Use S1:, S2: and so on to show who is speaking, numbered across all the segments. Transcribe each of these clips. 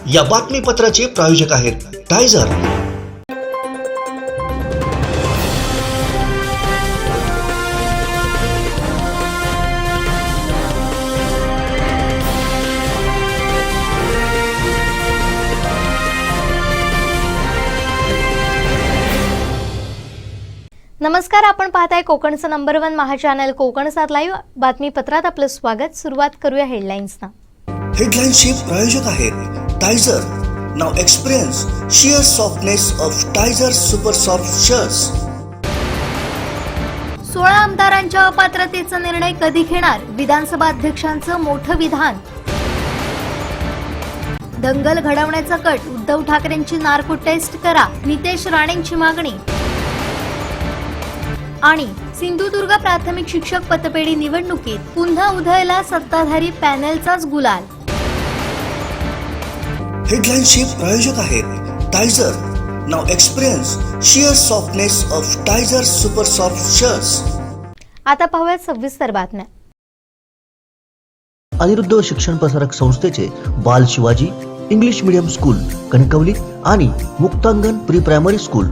S1: या बातमीपत्राचे प्रायोजक आहेत टायझर।
S2: नमस्कार, आपण पाहताय कोकणचं number 1 Maha channel Konkan 7 live बातमीपत्रात आपलं स्वागत। सुरुवात करूया हेडलाईन्सना।
S1: हेडलाईन्सचे प्रायोजक आहेत टायझर। Now experience sheer softness of टायझर सुपर सॉफ्ट शर्ट्स।
S2: 16 आमदारांच्या अपात्रतेचा निर्णय कधी घेणार? विधानसभा अध्यक्षांचं मोठं विधान। दंगल घडवण्याचा कट, उद्धव ठाकरेंची नार्को टेस्ट करा, नितेश राणेंची मागणी। आणि सिंधुदुर्ग प्राथमिक शिक्षक पतपेढी निवडणुकीत पुन्हा उधळला सत्ताधारी पॅनलचाच गुलाल।
S1: हेडलाईन्सचे प्रायोजक आहेत टायझर। Now experience sheer softness of टायझर सुपर सॉफ्ट शर्ट्स।
S2: आता पाहूयात सविस्तर बातम्या।
S3: अनिरुद्ध शिक्षण प्रसारक संस्थेचे Bal Shivaji English medium school Kankavli आणि मुक्तांगण प्री प्रायमरी स्कूल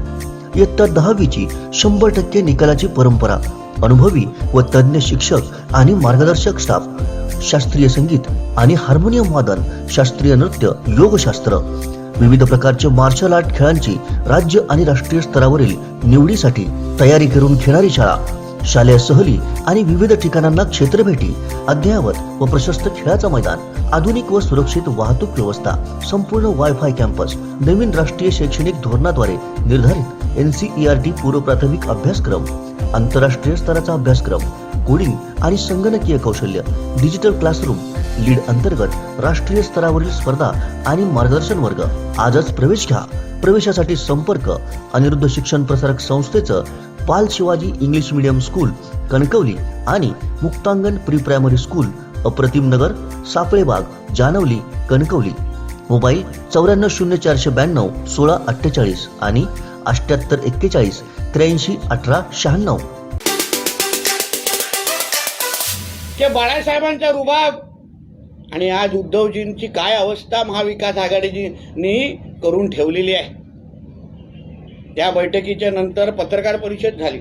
S3: इयत्ता 10वीची 100% निकालाची परंपरा, अनुभवी व तज्ञ शिक्षक आणि मार्गदर्शक स्टाफ, शास्त्रीय संगीत आणि हार्मोनियम वादन, शास्त्रीय नृत्य, योगशास्त्र, विविध प्रकारचे मार्शल आर्ट खेळांची राज्य आणि राष्ट्रीय स्तरावरील निवडीसाठी तयारी करून घेणारी शाळा, शालेय सहली आणि विविध ठिकाणांना क्षेत्रभेटी, अद्ययावत व प्रशस्त खेळाचं मैदान, आधुनिक व सुरक्षित वाहतूक व्यवस्था, संपूर्ण वायफाय कॅम्पस, नवीन राष्ट्रीय शैक्षणिक धोरणाद्वारे निर्धारित NCERT पूर्व प्राथमिक अभ्यासक्रम, आंतरराष्ट्रीय स्तराचा अभ्यासक्रम, कोडिंग आणि संगणकीय कौशल्य, डिजिटल क्लासरूम, लीड अंतर्गत राष्ट्रीय स्तरावरील स्पर्धा आणि मार्गदर्शन वर्ग। आजच प्रवेश घ्या। प्रवेशासाठी संपर्क अनिरुद्ध शिक्षण प्रसारक संस्थेचं बाल Shivaji English medium school Kankavli आणि मुक्तांगण प्री प्रायमरी स्कूल, अप्रतिम नगर, सापळेबाग, जानवली, कणकवली। मोबाईल 940492 1648 आणि 7841 83 18 96।
S4: के बाळासाहेबांचा रुबाब आणि आज उद्धवजींची काय अवस्था महाविकास आघाडीनी करून ठेवलेली आहे। त्या बैठकीच्या नंतर पत्रकार परिषद झाली।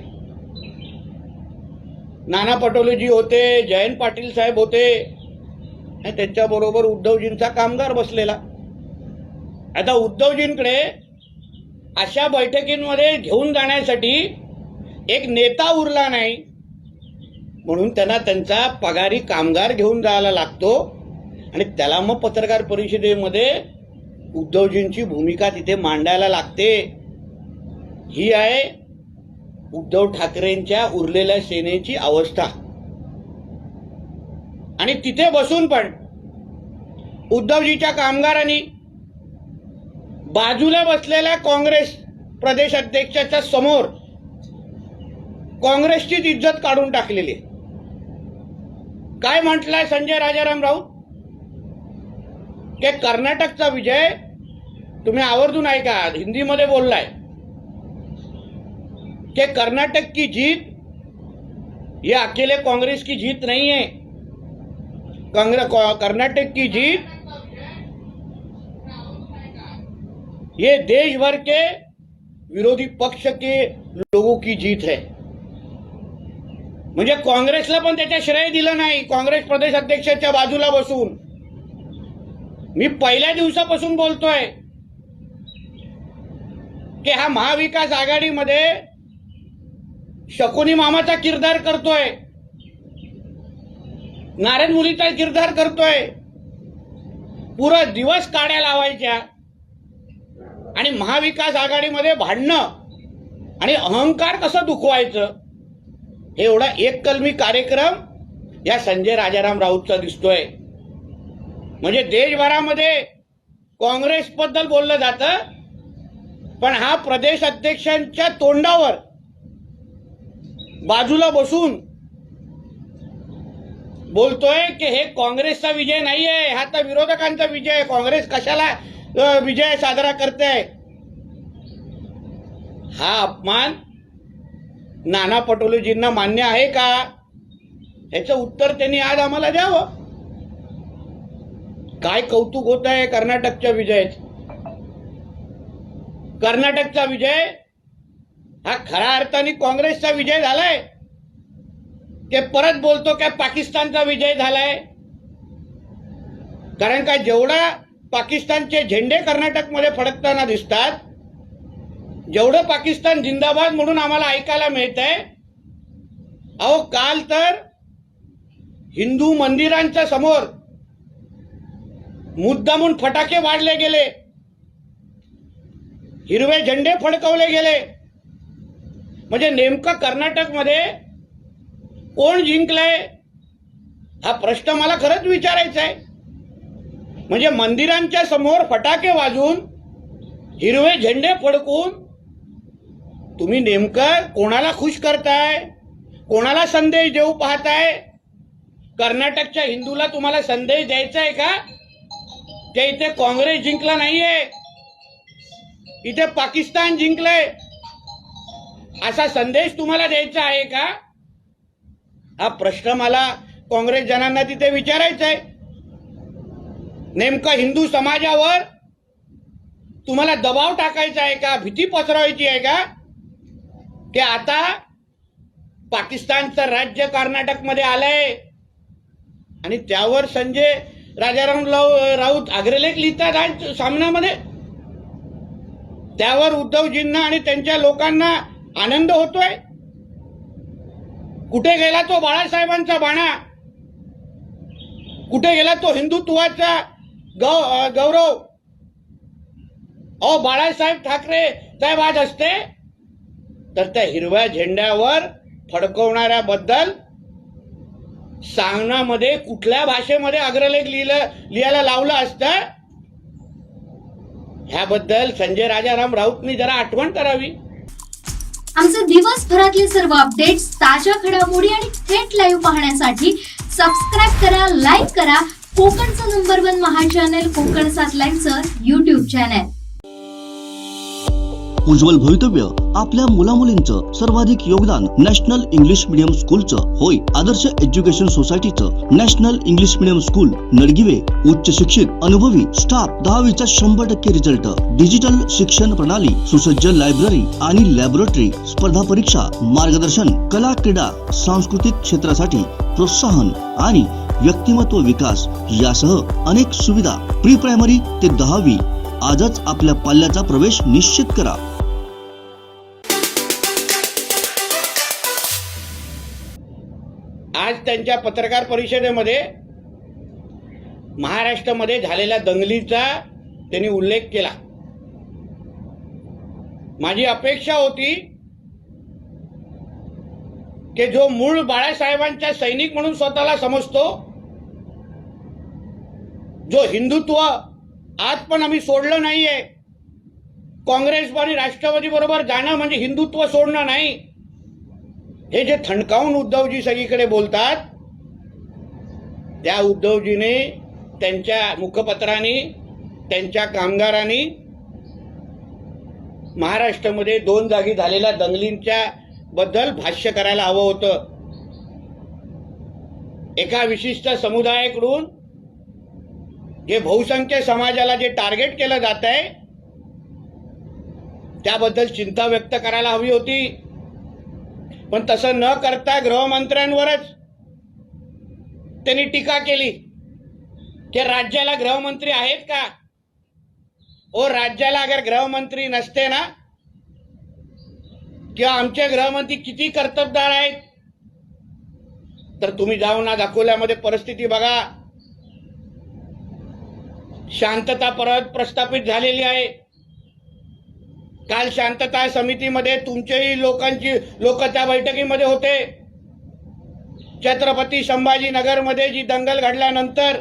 S4: नाना पटोलेजी होते, जयंत पाटील साहेब होते आणि त्यांच्याबरोबर उद्धवजींचा कामगार बसलेला। आता उद्धवजींकडे अशा बैठकींमध्ये घेऊन जाण्यासाठी एक नेता उरला नाही, म्हणून त्यांना त्यांचा पगारी कामगार घेऊन जायला लागतो आणि त्याला मग पत्रकार परिषदेमध्ये उद्धवजींची भूमिका तिथे मांडायला लागते। ही आहे उद्धव ठाकरेंच्या उरलेल्या सेनेची अवस्था। आणि तिथे बसून पण उद्धवजीच्या कामगारांनी बाजूला बसलेल्या काँग्रेस प्रदेश अध्यक्षाच्या समोर काँग्रेसचीच इज्जत काढून टाकलेली। काय म्हटलंय संजय राजाराम राऊत की कर्नाटकचा विजय, तुम्ही आवर्जून ऐका, हिंदीमध्ये बोललाय कि कर्नाटक की जीत ये अकेले कांग्रेस की जीत नहीं है। कर्नाटक की जीत ये देश भर के विरोधी पक्ष के लोगों की जीत है। म्हणजे काँग्रेसला पण त्याच्या श्रेय दिलं नाही। काँग्रेस प्रदेश अध्यक्षाच्या बाजूला बसून मी पहिल्या दिवसापासून बोलतोय की हा महाविकास आघाडीमध्ये शकुनी मामाचा किरदार करतोय, नारायण मुलीचा किरदार करतोय। पुरा दिवस काड्या लावायच्या आणि महाविकास आघाडीमध्ये भांडणं आणि अहंकार कसं दुखवायचं, हे एवढा एक कलमी कार्यक्रम या संजय राजाराम राऊतचा दिसतोय। म्हणजे देशभरामध्ये काँग्रेस बद्दल बोललं जातं, पण हा प्रदेश अध्यक्षांच्या तोंडावर बाजूला बसून बोलतोय की हे काँग्रेसचा विजय नाहीये, हा तर विरोधकांचा विजय आहे। काँग्रेस कशाला विजय साजरा करते? हा अपमान नाना पटोलेजींना मान्य आहे का? याचं उत्तर त्यांनी आज आम्हाला द्यावं। काय कौतुक होत आहे कर्नाटकच्या विजयाचं. कर्नाटकचा विजय हा खऱ्या अर्थाने काँग्रेसचा विजय झालाय की परत बोलतो काय पाकिस्तानचा विजय झालाय. कारण का जेवढा पाकिस्तानचे झेंडे कर्नाटकमध्ये फडकताना दिसतात, जेवढं पाकिस्तान जिंदाबाद म्हणून आम्हाला ऐकायला मिळतंय, अहो काल तर हिंदू मंदिरांच्या समोर मुद्दामून फटाके वाढले गेले, हिरवे झेंडे फडकवले गेले. म्हणजे नेमकं कर्नाटकमध्ये कोण जिंकलंय हा प्रश्न मला खरंच विचारायचा आहे. म्हणजे मंदिरांच्या समोर फटाके वाजवून हिरवे झेंडे फडकून तुम्ही नेमकं कोणाला खुश करताय, कोणाला संदेश देऊ पाहताय? कर्नाटकच्या हिंदूला तुम्हाला संदेश द्यायचा आहे का ते इथे काँग्रेस जिंकला नाहीये, इथे पाकिस्तान जिंकलंय, असा संदेश तुम्हाला द्यायचा आहे का? हा प्रश्न मला काँग्रेस जनांना तिथे विचारायचा आहे. नेमका हिंदू समाजावर तुम्हाला दबाव टाकायचा आहे का, भीती पसरवायची आहे का की आता पाकिस्तानचं राज्य कर्नाटकमध्ये आलंय आणि त्यावर संजय राजाराम राऊत अग्रलेख लिहितात आज सामनामध्ये. त्यावर उद्धवजींना आणि त्यांच्या लोकांना आनंद होतोय. कुठे गेला तो बाळासाहेबांचा बाणा, कुठे गेला तो हिंदुत्वाचा गौरव? अहो बाळासाहेब ठाकरे साहेब आज असते तर त्या हिरव्या झेंड्यावर फडकवणाऱ्याबद्दल सांगण्यामध्ये कुठल्या भाषेमध्ये अग्रलेख लिहायला लावलं असतं, ह्याबद्दल संजय राजाराम राऊतनी जरा आठवण करावी.
S5: आमचे दिवसभरातले सर्व अपडेट्स, ताज्या घडामोडी आणि थेट लाईव्ह पाहण्यासाठी सबस्क्राईब करा, लाईक करा कोकणचं number 1 Maha channel Konkan 7 लाईव्हचं YouTube channel.
S3: उज्ज्वल भवितव्य आपल्या मुलामुलींचं सर्वाधिक योगदान नॅशनल इंग्लिश मीडियम स्कूलचं होय. आदर्श एज्युकेशन सोसायटीचं national English medium school Nadgive, उच्च शिक्षित अनुभवी स्टाफ, 10वीचा 100% रिझल्ट, डिजिटल शिक्षण प्रणाली, सुसज्ज लायब्ररी आणि लॅबोरेटरी, स्पर्धा परीक्षा, मार्गदर्शन, कला क्रीडा, सांस्कृतिक क्षेत्रासाठी प्रोत्साहन आणि व्यक्तिमत्व विकास यासह अनेक सुविधा. प्री प्रायमरी ते 10वी आजच आपल्या पाल्याचा प्रवेश निश्चित करा.
S4: आज त्यांच्या पत्रकार परिषदेमध्ये महाराष्ट्रामध्ये झालेल्या दंगलीचा त्यांनी उल्लेख केला. माझी अपेक्षा होती की जो मूळ बाळासाहेबांचा सैनिक म्हणून स्वतःला समजतो, जो हिंदुत्व आज पण आम्ही सोडलं नाहीये, काँग्रेस आणि राष्ट्रवादी बरोबर जाणं म्हणजे हिंदुत्व सोडणं नाही, हे जे थणकावून उद्धवजी सगळीकडे बोलतात, त्या उद्धवजीने त्यांच्या मुखपत्रांनी, त्यांच्या कामगारांनी महाराष्ट्रामध्ये 2 जागी झालेल्या दंगलींच्या बद्दल भाष्य करायला हवं होतं. एका विशिष्ट समुदायाकडून जे बहुसंख्य समाजाला जे टार्गेट केलं जात आहे त्याबद्दल चिंता व्यक्त करायला हवी होती. पण तसं न करता गृहमंत्र्यांवरच त्यांनी टीका केली की राज्याला गृहमंत्री आहेत का? ओ राज्याला अगर गृहमंत्री नसते ना, किंवा आमचे गृहमंत्री किती कर्तबगार आहेत, तर तुम्ही जाऊन ना अकोल्यामध्ये परिस्थिती बघा. शांतता परत प्रस्थापित झालेली आहे. काल शांतता समितीमध्ये तुमचेही लोक त्या बैठकीमध्ये होते. छत्रपती संभाजीनगरमध्ये जी दंगल घडल्यानंतर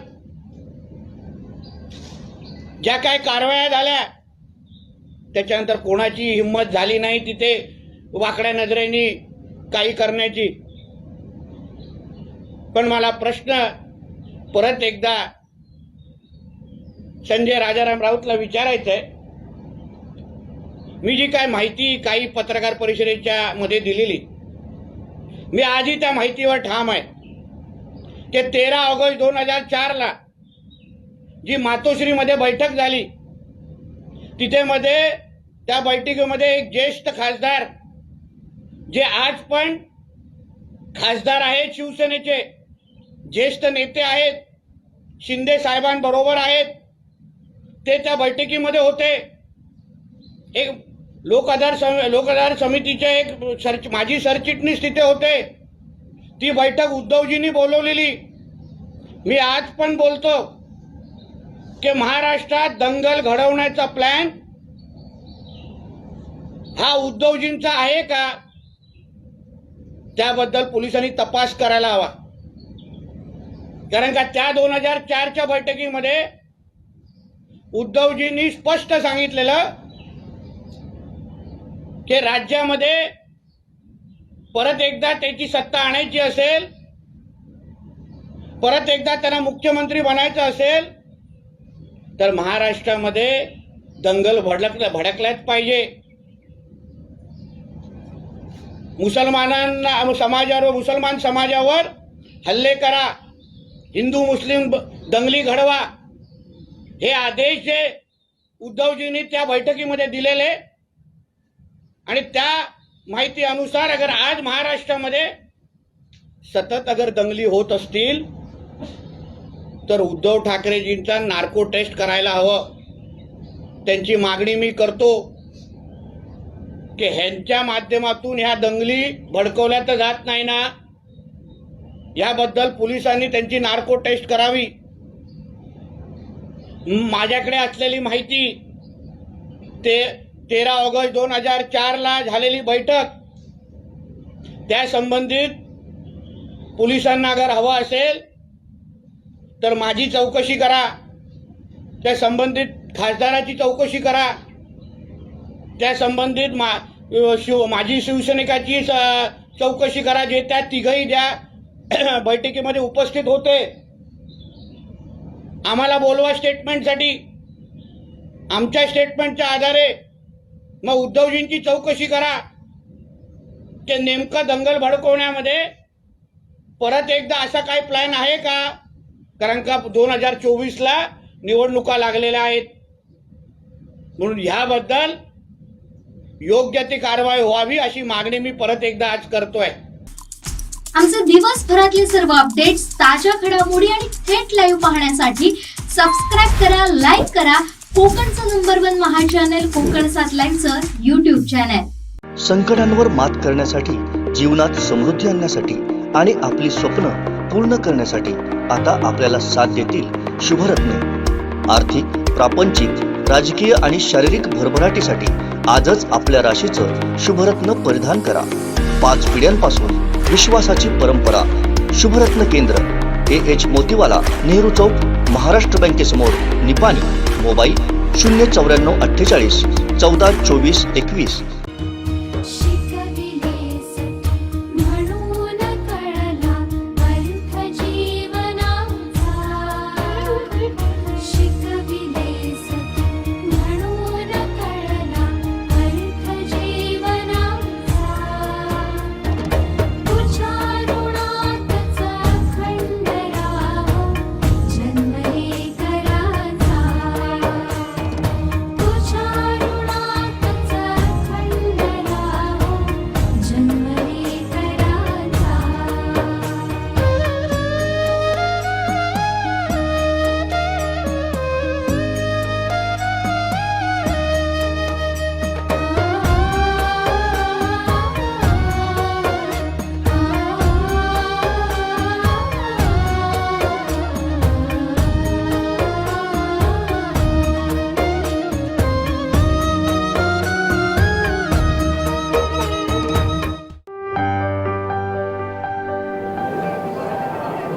S4: ज्या काही कारवाया झाल्या त्याच्यानंतर कोणाची हिंमत झाली नाही तिथे वाकड्या नजरेने काही करण्याची. पण मला प्रश्न परत एकदा संजय राजाराम राऊतला विचारायचं आहे. मी जी काय माहिती काही पत्रकार परिषदेच्या मध्ये दिलेली, मी आजही त्या माहितीवर ठाम आहे की 13 ऑगस्ट 2004 ला जी मातोश्रीमध्ये बैठक झाली, तिथे मध्ये त्या बैठकीमध्ये एक ज्येष्ठ खासदार, जे आज पण खासदार आहेत, शिवसेनेचे ज्येष्ठ नेते आहेत, शिंदे साहेबांबरोबर आहेत, ते त्या बैठकीमध्ये होते. एक लोक आधार समितीचे एक माजी सरचिटणीस तिथे होते. ती बैठक उद्धवजींनी बोलवलेली. मी आज पण बोलतो की महाराष्ट्रात दंगल घडवण्याचा प्लॅन हा उद्धवजींचा आहे का, त्याबद्दल पोलिसांनी तपास करायला हवा. कारण का त्या 2004च्या बैठकीमध्ये उद्धवजींनी स्पष्ट सांगितलेलं की राज्यामध्ये परत एकदा त्याची सत्ता आणायची असेल, परत एकदा त्यांना मुख्यमंत्री बनायचं असेल, तर महाराष्ट्रामध्ये दंगल भडकल्याच पाहिजे. मुसलमान समाजावर हल्ले करा, हिंदू मुस्लिम दंगली घडवा, हे आदेश जे उद्धवजींनी त्या बैठकीमध्ये दिलेले, आणि त्या माहिती अनुसार अगर आज महाराष्ट्रामध्ये सतत अगर दंगली होत असतील तर उद्धव ठाकरेजींचा नार्को टेस्ट करायला हवं. त्यांची मागणी मी करतो की ह्यांच्या माध्यमातून ह्या दंगली भडकवल्या तर जात नाही ना, याबद्दल पोलिसांनी त्यांची नार्को टेस्ट करावी. माझ्याकडे असलेली माहिती, ते 13 ऑगस्ट 2004ला झालेली बैठक, त्या संबंधित पोलिसांना अगर हवं असेल तर माझी चौकशी करा, त्या संबंधित खासदाराची चौकशी करा, त्या संबंधित माजी शिवसैनिकाची चौकशी करा, जे त्या तिघही त्या बैठकीमध्ये उपस्थित होते. आम्हाला बोलवा स्टेटमेंटसाठी. आमच्या स्टेटमेंटच्या आधारे मग उद्धवजींची चौकशी करा की नेमकं दंगल भडकवण्यामध्ये परत एकदा असा काही प्लॅन आहे का. कारण का 2024ला निवडणुका लागलेल्या आहेत, म्हणून ह्याबद्दल योग्य ती कारवाई व्हावी अशी मागणी मी परत एकदा आज करतोय.
S5: आमचे दिवसभरातले सर्व अपडेट्स, ताज्या घडामोडी आणि थेट लाईव्ह पाहण्यासाठी सबस्क्राईब करा, लाईक करा कोकणचं number 1 Maha channel Konkan 7 लाईव्हचं YouTube channel.
S3: संकटांवर मात करण्यासाठी, जीवनात समृद्धी आणण्यासाठी आणि आपली स्वप्न पूर्ण करण्यासाठी आता आपल्याला साथ देतील शुभरत्ने. आर्थिक, प्रापंचिक, राजकीय आणि शारीरिक भरभराटीसाठी आजच आपल्या राशीचं शुभरत्न परिधान करा. 5 पिढ्यांपासून विश्वासाची परंपरा. शुभरत्न केंद्र, AH मोतीवाला, नेहरू चौक, महाराष्ट्र बँकेसमोर, निपाणी. मोबाईल 09448 14 24 21.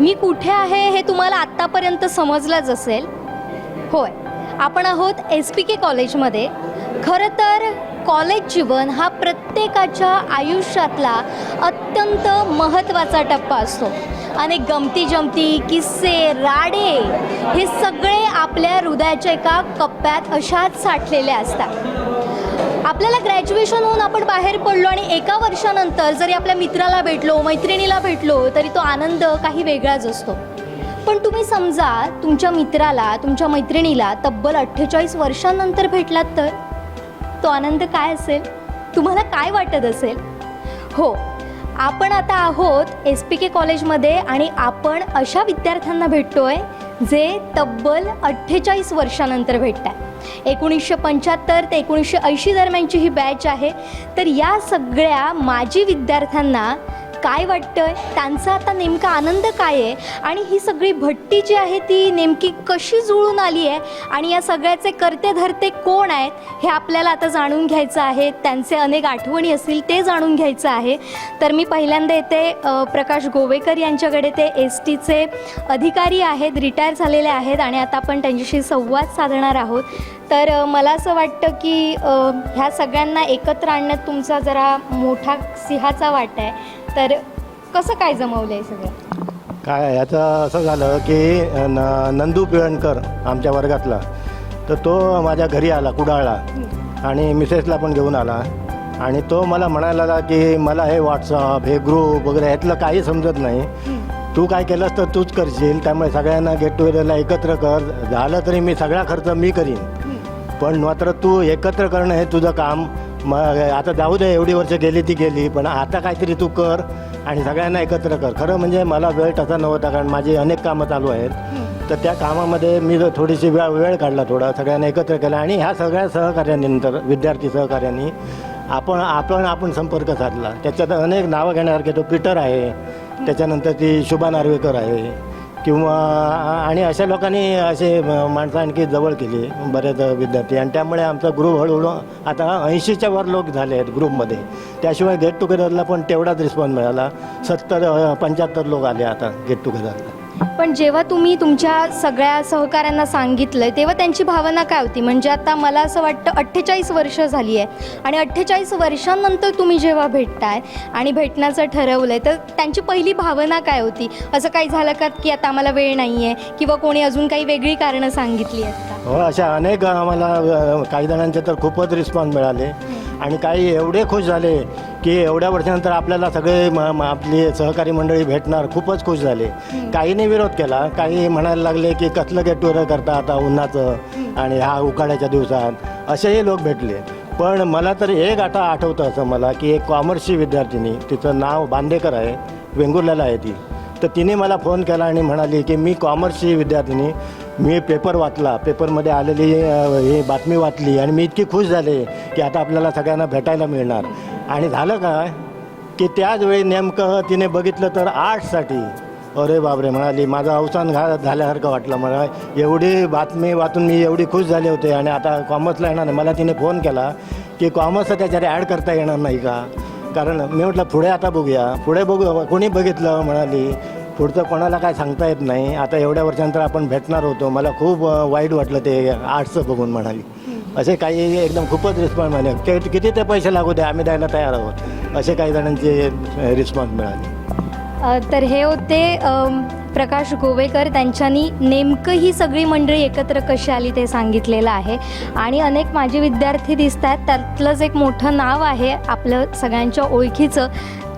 S2: मी कुठे आहे हे तुम्हाला आत्तापर्यंत समजलंच असेल. होय, आपण आहोत SPK कॉलेजमध्ये. खरं तर कॉलेज जीवन हा प्रत्येकाच्या आयुष्यातला अत्यंत महत्त्वाचा टप्पा असतो. अनेक गमती जमती, किस्से, राडे हे सगळे आपल्या हृदयाच्या एका कप्प्यात अशाच साठलेले असतात. आपल्याला ग्रॅज्युएशन होऊन आपण बाहेर पडलो आणि एका वर्षानंतर जरी आपल्या मित्राला भेटलो, मैत्रिणीला भेटलो, तरी तो आनंद काही वेगळाच असतो. पण तुम्ही समजा तुमच्या मित्राला, तुमच्या मैत्रिणीला तब्बल 48 वर्षांनंतर भेटलात तर तो आनंद काय असेल? तुम्हाला काय वाटत असेल? हो, आपण आता आहोत SPK कॉलेजमध्ये आणि आपण अशा विद्यार्थ्यांना भेटतोय जे तब्बल 48 वर्षानंतर भेटत आहे. 1975 ते 1980 दरम्यानची ही बॅच आहे. तर या सगळ्या माजी विद्यार्थ्यांना काय वाटतंय, त्यांचा आता नेमका आनंद काय आहे आणि ही सगळी भट्टी जी आहे ती नेमकी कशी जुळून आली आहे आणि या सगळ्याचे करते धरते कोण आहेत हे आपल्याला आता जाणून घ्यायचं आहे. त्यांचे अनेक आठवणी असतील ते जाणून घ्यायचं आहे. तर मी पहिल्यांदा येते प्रकाश गोवेकर यांच्याकडे. ते STचे अधिकारी आहेत, रिटायर झालेले आहेत आणि आता आपण त्यांच्याशी संवाद साधणार आहोत. तर मला असं वाटतं की ह्या सगळ्यांना एकत्र आणण्यात तुमचा जरा मोठा सिंहाचा वाटा आहे. तर कसं काय जमवलं आहे सगळं?
S6: काय याचं असं झालं की नंदू पिळणकर आमच्या वर्गातला, तर तो माझ्या घरी आला कुडाळला आणि मिसेसला पण घेऊन आला आणि तो मला म्हणायला की मला हे व्हॉट्सअप, हे ग्रुप वगैरे ह्यातलं काही समजत नाही, तू काय केलंस तर तूच करशील, त्यामुळे सगळ्यांना गेट टुगेदरला एकत्र कर, झालं तरी मी सगळा खर्च मी करीन, पण मात्र तू एकत्र करणं हे तुझं काम. मग आता जाऊ दे, एवढी वर्ष गेली ती गेली, पण आता काहीतरी तू कर आणि सगळ्यांना एकत्र कर. खरं म्हणजे मला वेळ तसा नव्हता, कारण माझी अनेक कामं चालू आहेत. तर त्या कामामध्ये मी थोडीशी वेळ काढला, थोडा सगळ्यांना एकत्र केला आणि ह्या सगळ्या सहकार्यानंतर विद्यार्थी सहकार्यांनी आपण संपर्क साधला. त्याच्यात अनेक नावं घेण्यासारखे तो पीटर आहे, त्याच्यानंतर ती शुभा नार्वेकर आहे किंवा आणि अशा लोकांनी असे माणसं आणखी जवळ केली बरेच विद्यार्थी आणि त्यामुळे आमचा ग्रुप हळूहळू आता 80च्या वर लोक झाले आहेत ग्रुपमध्ये. त्याशिवाय गेट टुगेदरला पण तेवढाच रिस्पॉन्स मिळाला. 70-75 लोक आले आता गेट टुगेदरला.
S2: पण जेव्हा तुम्ही तुमच्या सगळ्या सहकाऱ्यांना सांगितलं तेव्हा त्यांची भावना काय होती? म्हणजे आता मला असं वाटतं 48 वर्ष झाली आहे आणि 48 वर्षांनंतर तुम्ही जेव्हा भेटताय आणि भेटण्याचं ठरवलं आहे, तर त्यांची पहिली भावना काय होती? असं काही झालं का की आता आम्हाला वेळ नाही आहे किंवा कोणी अजून काही वेगळी कारणं सांगितली आहेत का?
S6: हो, अशा अनेक आम्हाला काही जणांचे तर खूपच रिस्पॉन्स मिळाले आणि काही एवढे खुश झाले की एवढ्या वर्षानंतर आपल्याला सगळे आपली सहकारी मंडळी भेटणार, खूपच खुश झाले. काहींनी विरोध केला, काही म्हणायला लागले की कसलं गेट टुगेदर करता आता उन्हाचं आणि ह्या उकाड्याच्या दिवसात, असेही लोक भेटले. पण मला तर एक आठवतं असं मला की एक कॉमर्सची विद्यार्थिनी, तिचं नाव बांदेकर आहे, वेंगुर्ल्याला आहे ती, तर तिने मला फोन केला आणि म्हणाली की मी कॉमर्सची विद्यार्थिनी, मी पेपर वाचला, पेपरमध्ये आलेली ही बातमी वाचली आणि मी इतकी खुश झाले की आता आपल्याला सगळ्यांना भेटायला मिळणार. आणि झालं काय की त्याच वेळी नेमकं तिने बघितलं तर आर्ट्ससाठी, अरे बापरे म्हणाली, माझं अवसान झाल्यासारखं वाटलं मला. एवढी बातमी वाचून मी एवढी खुश झाले होते आणि आता कॉमर्सला येणार नाही. मला तिने फोन केला की कॉमर्सचं त्याच्यात ॲड करता येणार नाही का? कारण मी म्हटलं पुढे आता बघूया, पुढे बघू, कोणी बघितलं म्हणाली, पुढचं कोणाला काय सांगता येत नाही, आता एवढ्या वर्षानंतर आपण भेटणार होतो, मला खूप वाईट वाटलं ते आर्ट्सचं बघून म्हणाली. असे काही एकदम खूपच रिस्पॉन्स मिळाले. किती ते पैसे लागू दे, आम्ही द्यायला तयार आहोत, असे काही जणांचे रिस्पॉन्स मिळाले.
S2: तर हे होते प्रकाश गोवेकर. त्यांच्यानी नेमकं ही सगळी मंडळी एकत्र कशी आली ते सांगितलेलं आहे आणि अनेक माझे विद्यार्थी दिसत आहेत. त्यातलंच एक मोठं नाव आहे आपलं सगळ्यांच्या ओळखीचं,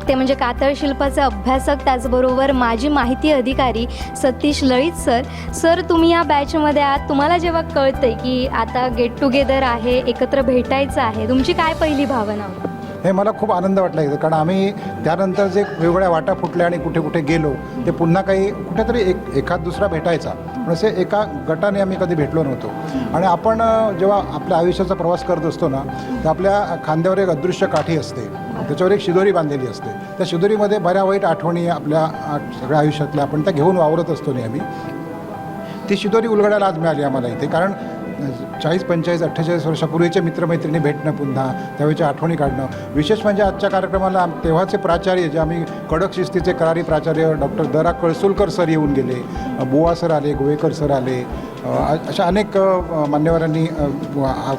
S2: ते म्हणजे कातळ शिल्पाचे अभ्यासक, त्याचबरोबर माजी माहिती अधिकारी सतीश लळित सर. सर, तुम्ही या बॅचमध्ये आहात. तुम्हाला जेव्हा कळतंय की आता गेट टुगेदर आहे, एकत्र भेटायचं आहे, तुमची काय पहिली भावना होती?
S7: हे मला खूप आनंद वाटला इथं, कारण आम्ही त्यानंतर जे वेगवेगळ्या वाटा फुटल्या आणि कुठे कुठे गेलो, ते पुन्हा काही कुठेतरी एखाद दुसरा भेटायचा, पण असे एका गटाने आम्ही कधी भेटलो नव्हतो. आणि आपण जेव्हा आपल्या आयुष्याचा प्रवास करत असतो ना, तर आपल्या खांद्यावर एक अदृश्य काठी असते, त्याच्यावर एक शिदोरी बांधलेली असते. त्या शिदोरीमध्ये बऱ्या वाईट आठवणी आपल्या सगळ्या आयुष्यातल्या आपण त्या घेऊन वावरत असतो नेहमी. ती शिदोरी उलगडायला आज मिळाली आम्हाला इथे, कारण 40, 45, 48 वर्षापूर्वीचे मित्रमैत्रिणी भेटणं, पुन्हा त्यावेळेच्या आठवणी काढणं. विशेष म्हणजे आजच्या कार्यक्रमाला तेव्हाचे प्राचार्य, जे आम्ही कडक शिस्तीचे करारी प्राचार्य डॉक्टर द.रा. कळसुलकर सर येऊन गेले, बुवा सर आले, गोवेकर सर आले, अशा अनेक मान्यवरांनी,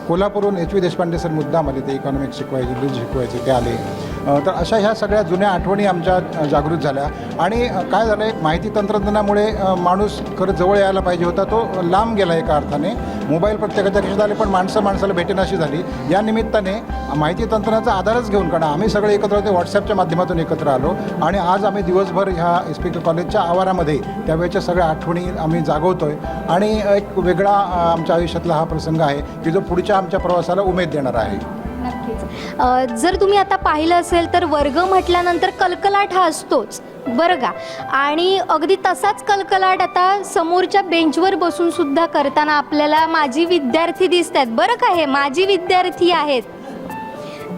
S7: कोल्हापूरहून H.V. देशपांडे सर मुद्दाम आले, ते इकॉनॉमिक्स शिकवायचे, इंग्लिश शिकवायचे, ते आले. तर अशा ह्या सगळ्या जुन्या आठवणी आमच्या जागृत झाल्या. आणि काय झालं आहे, माहिती तंत्रज्ञानामुळे माणूस खरं जवळ यायला पाहिजे होता, तो लांब गेला एका अर्थाने. मोबाईल प्रत्येकाच्या खिशात आले, पण माणसं माणसाला भेटेनाशी झाली. या निमित्ताने माहिती तंत्रज्ञानाचा आधारच घेऊन, कारण आम्ही सगळे एकत्र होते, व्हॉट्सॲपच्या माध्यमातून एकत्र आलो आणि आज आम्ही दिवसभर ह्या SPK कॉलेजच्या आवारामध्ये त्यावेळेच्या सगळ्या आठवणी आम्ही जागवतो आहे. आणि एक वेगळा आमच्या आयुष्यातला हा प्रसंग आहे की जो पुढच्या आमच्या प्रवासाला उमेद देणार आहे.
S2: नक्कीच. जर तुम्ही आता पाहिलं असेल तर वर्ग म्हटल्यानंतर कलकलाट हा असतोच बरं का, आणि अगदी तसाच कलकलाट आता समोरच्या बेंचवर बसून सुद्धा करताना आपल्याला माजी विद्यार्थी दिसत आहेत बरं का, हे माजी विद्यार्थी आहेत.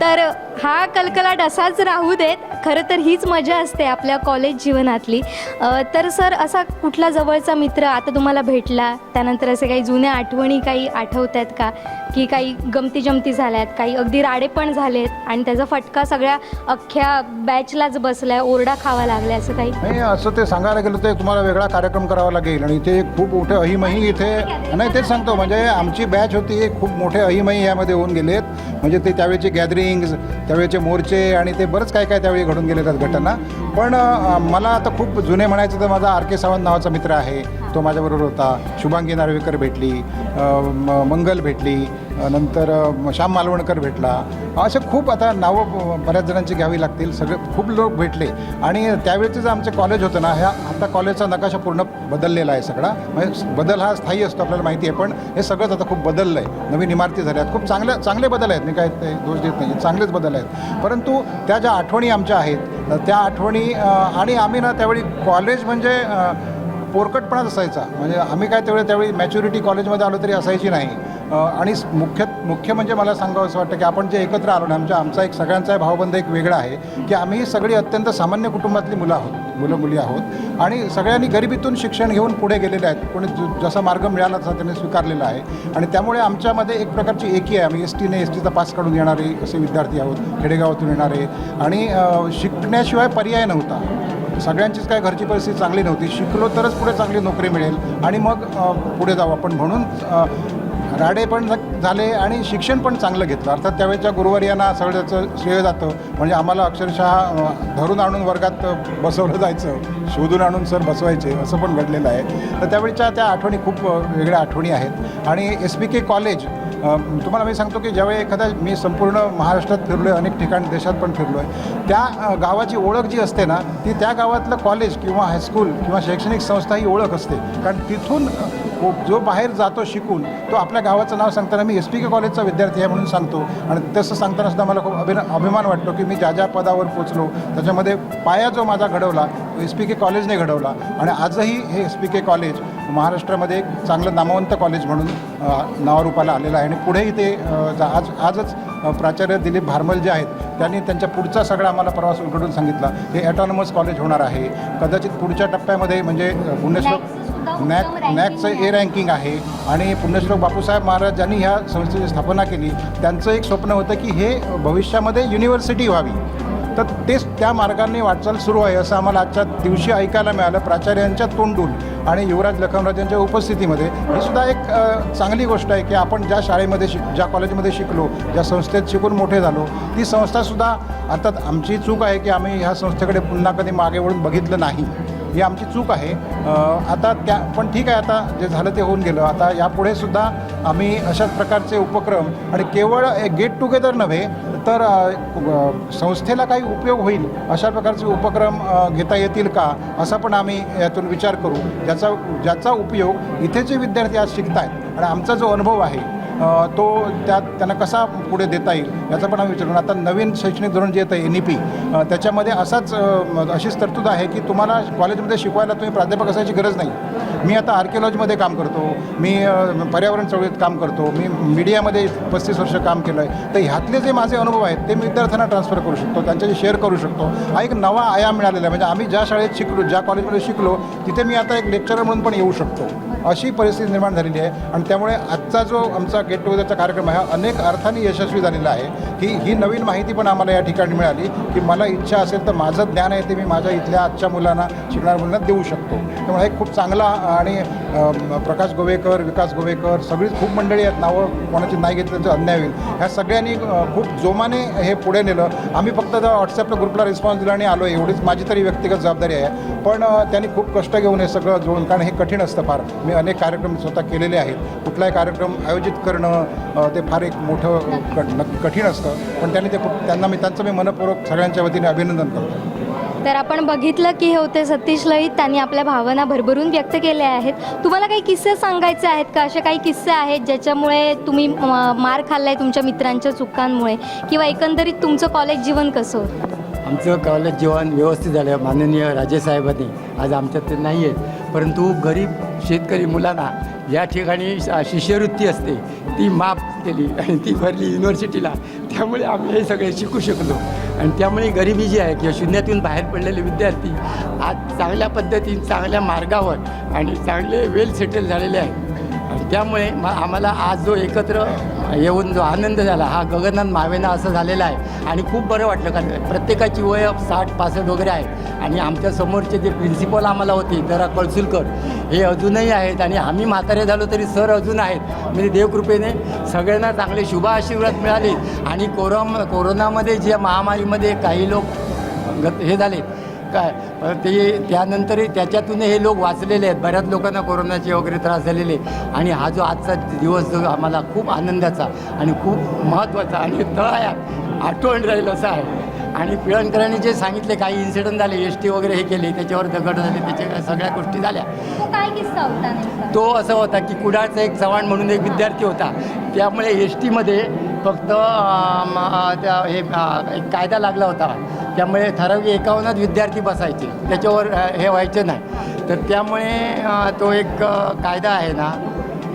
S2: तर हा कलकलाट असाच राहू देत. खरं तर हीच मजा असते आपल्या कॉलेज जीवनातली. तर सर, असा कुठला जवळचा मित्र आता तुम्हाला भेटला, त्यानंतर असे काही जुन्या आठवणी काही आठवत आहेत का, की काही गमती जमती झाल्यात, काही अगदी राडे पण झालेत आणि त्याचा फटका सगळ्या अख्ख्या बॅचलाच बसलाय, ओरडा खावा लागला, असं काही?
S7: नाही, असं ते सांगायला गेलं तर तुम्हाला वेगळा कार्यक्रम करावा लागेल आणि ते खूप मोठे अहिमही इथे नाही, तेच सांगतो. म्हणजे आमची बॅच होती, खूप मोठे अहिमही यामध्ये होऊन गेलेत. म्हणजे ते त्यावेळेचे गॅदरिंग्ज, त्यावेळेचे मोर्चे आणि ते बरंच काय काय त्यावेळी घडून गेले आहेत घटना. पण मला आता खूप जुने म्हणायचं तर माझा RK सावंत नावाचा मित्र आहे, तो माझ्याबरोबर होता. शुभांगी नार्वेकर भेटली, मंगल भेटली, नंतर श्याम मालवणकर भेटला. असे खूप आता नावं बऱ्याच जणांची घ्यावी लागतील. सगळे खूप लोक भेटले. आणि त्यावेळेचं जे आमचे कॉलेज होतं ना, ह्या आता कॉलेजचा नकाशा पूर्ण बदललेला आहे सगळा. म्हणजे बदल हा स्थायी असतो आपल्याला माहिती आहे, पण हे सगळंच आता खूप बदललं आहे. नवीन इमारती झाल्या आहेत, खूप चांगले बदल आहेत, मी काय ते दोष देत नाही, चांगलेच बदल आहेत. परंतु त्या ज्या आठवणी आमच्या आहेत त्या आठवणी, आणि आम्ही ना त्यावेळी कॉलेज म्हणजे पोरकटपणाच असायचा. म्हणजे आम्ही काय त्यावेळी मॅच्युरिटी कॉलेजमध्ये आलो तरी असायची नाही. आणि मुख्य म्हणजे मला सांगावं असं वाटतं की आपण जे एकत्र आलो ना, आमचा एक सगळ्यांचा भावबंध एक वेगळा आहे की आम्ही सगळी अत्यंत सामान्य कुटुंबातली मुलं मुली आहोत आणि सगळ्यांनी गरिबीतून शिक्षण घेऊन पुढे गेलेले आहेत. कोणी जसा मार्ग मिळाला तसा त्यांनी स्वीकारलेला आहे. आणि त्यामुळे आमच्यामध्ये एक प्रकारची एकी आहे. आम्ही STचा पास काढून येणारे असे विद्यार्थी आहोत, खेडेगावातून येणारे. आणि शिकण्याशिवाय पर्याय नव्हता. सगळ्यांचीच काय घरची परिस्थिती चांगली नव्हती. शिकलो तरच पुढे चांगली नोकरी मिळेल आणि मग पुढे जाऊ आपण, म्हणून राडे पण झाले आणि शिक्षण पण चांगलं घेतलं. अर्थात त्यावेळेच्या गुरुवर्यांना सगळं त्याचं श्रेय जातं. म्हणजे आम्हाला अक्षरशः धरून आणून वर्गात बसवलं जायचं, शोधून आणून सर बसवायचे, असं पण घडलेलं आहे. तर त्यावेळेच्या त्या आठवणी खूप वेगळ्या आठवणी आहेत. आणि SPK कॉलेज, तुम्हाला मी सांगतो की ज्यावेळी मी संपूर्ण महाराष्ट्रात फिरलो आहे, अनेक ठिकाणी देशात पण फिरलो आहे, त्या गावाची ओळख जी असते ना, ती त्या गावातलं कॉलेज किंवा हायस्कूल किंवा शैक्षणिक संस्था ही ओळख असते. कारण तिथून जो बाहेर जातो शिकून, तो आपल्या गावाचं नाव सांगताना मी SPK कॉलेजचा विद्यार्थी आहे म्हणून सांगतो. आणि तसं सांगताना सुद्धा मला खूप अभिमान वाटतो की मी ज्या पदावर पोचलो त्याच्यामध्ये पाया जो माझा घडवला SPK कॉलेजने घडवला. आणि आजही हे SPK कॉलेज महाराष्ट्रामध्ये एक चांगलं नामवंत कॉलेज म्हणून नावारूपाला आलेलं आहे. आणि पुढेही ते आजच प्राचार्य दिलीप भारमल जे आहेत त्यांनी त्यांच्या पुढचा सगळा आम्हाला प्रवास उलगडून सांगितला. हे ॲटॉनॉमस कॉलेज होणार आहे. कदाचित पुढच्या टप्प्यामध्ये म्हणजे पुण्यश्लोक नॅकचं A रँकिंग आहे. आणि पुण्यश्लोक बापूसाहेब महाराज ज्यांनी ह्या संस्थेची स्थापना केली, त्यांचं एक स्वप्न होतं की हे भविष्यामध्ये युनिव्हर्सिटी व्हावी. तर तेच त्या मार्गाने वाटचाल सुरू आहे असं आम्हाला आजच्या दिवशी ऐकायला मिळालं प्राचार्यांच्या तोंडून आणि युवराज लखनराज यांच्या उपस्थितीमध्ये. ही सुद्धा एक चांगली गोष्ट आहे की आपण ज्या शाळेमध्ये ज्या कॉलेजमध्ये शिकलो, ज्या संस्थेत शिकून मोठे झालो, ती संस्थासुद्धा, अर्थात आमची चूक आहे की आम्ही ह्या संस्थेकडे पुन्हा कधी मागे वळून बघितलं नाही, ही आमची चूक आहे. आता पण ठीक आहे, आता जे झालं ते होऊन गेलं. आता यापुढे सुद्धा आम्ही अशाच प्रकारचे उपक्रम, आणि केवळ गेट टुगेदर नव्हे तर संस्थेला काही उपयोग होईल अशा प्रकारचे उपक्रम घेता येतील का, असा पण आम्ही यातून विचार करू. ज्याचा उपयोग इथे जे विद्यार्थी आज शिकत आहेत आणि आमचा जो अनुभव आहे तो त्यांना कसा पुढे देता येईल याचा पण आम्ही विचार करू. आता नवीन शैक्षणिक धोरण जे येतं NEP, त्याच्यामध्ये अशीच तरतूद आहे की तुम्हाला कॉलेजमध्ये शिकवायला तुम्ही प्राध्यापक असायची गरज नाही. मी आता आर्किओलॉजीमध्ये काम करतो, मी पर्यावरण चळवळीत काम करतो, मी मीडियामध्ये 35 वर्ष काम केलं आहे. तर ह्यातले जे माझे अनुभव आहेत ते मी विद्यार्थ्यांना ट्रान्सफर करू शकतो, त्यांच्याशी शेअर करू शकतो. हा एक नवा आयाम मिळालेला आहे. म्हणजे आम्ही ज्या शाळेत शिकलो, ज्या कॉलेजमध्ये शिकलो, तिथे मी आता एक लेक्चरर म्हणून पण येऊ शकतो. अशी परिस्थिती निर्माण झालेली आहे. आणि त्यामुळे आजचा जो आमचा गेट टुगेदरचा कार्यक्रम आहे हा अनेक अर्थाने यशस्वी झालेला आहे की ही नवीन माहिती पण आम्हाला या ठिकाणी मिळाली की मला इच्छा असेल तर माझं ज्ञान आहे ते मी माझ्या इथल्या आजच्या मुलांना शिकणाऱ्या मुलांना देऊ शकतो. त्यामुळे हे खूप चांगला आणि प्रकाश गोवेकर, विकास गोवेकर सगळीच खूप मंडळी आहेत, नावं कोणाची नाही घेतली त्यांचं अन्याय होईल. ह्या सगळ्यांनी खूप जोमाने हे पुढे नेलं. आम्ही फक्त व्हॉट्सॲपला ग्रुपला रिस्पॉन्स दिला आणि आलो, एवढीच माझी तरी व्यक्तिगत जबाबदारी आहे. पण त्यांनी खूप कष्ट घेऊन हे सगळं जोडून, कारण हे कठीण असतं फार. मी अनेक कार्यक्रम स्वतः केलेले आहेत. कुठलाही कार्यक्रम आयोजित करणं ते फार एक मोठं कठीण असतं. पण त्यांनी ते खूप त्यांचं मी मनपूर्वक सगळ्यांच्या वतीने अभिनंदन करतो.
S2: तर आपण बघितलं की हे होते सतीश लळित. त्यांनी आपल्या भावना भरभरून व्यक्त केल्या आहेत. तुम्हाला काही किस्से सांगायचे आहेत का? असे काही किस्से आहेत ज्याच्यामुळे तुम्ही मार खाल्लाय तुमच्या मित्रांच्या चुकांमुळे, किंवा एकंदरीत तुमचं कॉलेज जीवन कसं होतं?
S8: आमचं कॉलेज जीवन व्यवस्थित झालं. माननीय राजेसाहेबांनी आज आमच्यात ते नाही आहेत, परंतु गरीब शेतकरी मुलांना या ठिकाणी शिष्यवृत्ती असते ती माफ केली आणि ती भरली युनिव्हर्सिटीला. त्यामुळे आम्ही हे सगळे शिकू शकलो. आणि त्यामुळे गरिबी जी आहे किंवा शून्यातून बाहेर पडलेले विद्यार्थी आज चांगल्या पद्धतीने चांगल्या मार्गावर आणि चांगले वेल सेटल झालेले आहेत. आणि त्यामुळे आम्हाला आज जो एकत्र येऊन जो आनंद झाला हा गगनात मावेना असं झालेला आहे. आणि खूप बरं वाटलं, कारण प्रत्येकाची वय 60-65 वगैरे आहे. आणि आमच्या समोरचे जे प्रिन्सिपल आम्हाला होते जरा कळसुलकर, हे अजूनही आहेत. आणि आम्ही म्हातारे झालो तरी सर अजून आहेत. म्हणजे देवकृपेने सगळ्यांना चांगले शुभ आशीर्वाद मिळाले. आणि कोरोनामध्ये जे महामारीमध्ये काही लोक हे झाले काय ते त्यानंतरही त्याच्यातूनही हे लोक वाचलेले आहेत. बऱ्याच लोकांना कोरोनाचे वगैरे त्रास झालेले. आणि हा जो आजचा दिवस जो आम्हाला खूप आनंदाचा आणि खूप महत्त्वाचा आणि तळायात आठवण राहील असा आहे. आणि पिळणकरांनी जे सांगितले काही इन्सिडेंट झाले, ST वगैरे हे केले, त्याच्यावर दगड झाले, त्याच्या सगळ्या गोष्टी झाल्या.
S2: तो काय किस्सा होता नेमका?
S8: तो असं होता की कुडाळचा एक चव्हाण म्हणून एक विद्यार्थी होता. त्यामुळे STमध्ये फक्त हे एक कायदा लागला होता. त्यामुळे ठराविक 51 विद्यार्थी बसायचे, त्याच्यावर हे व्हायचं नाही. तर त्यामुळे तो एक कायदा आहे ना,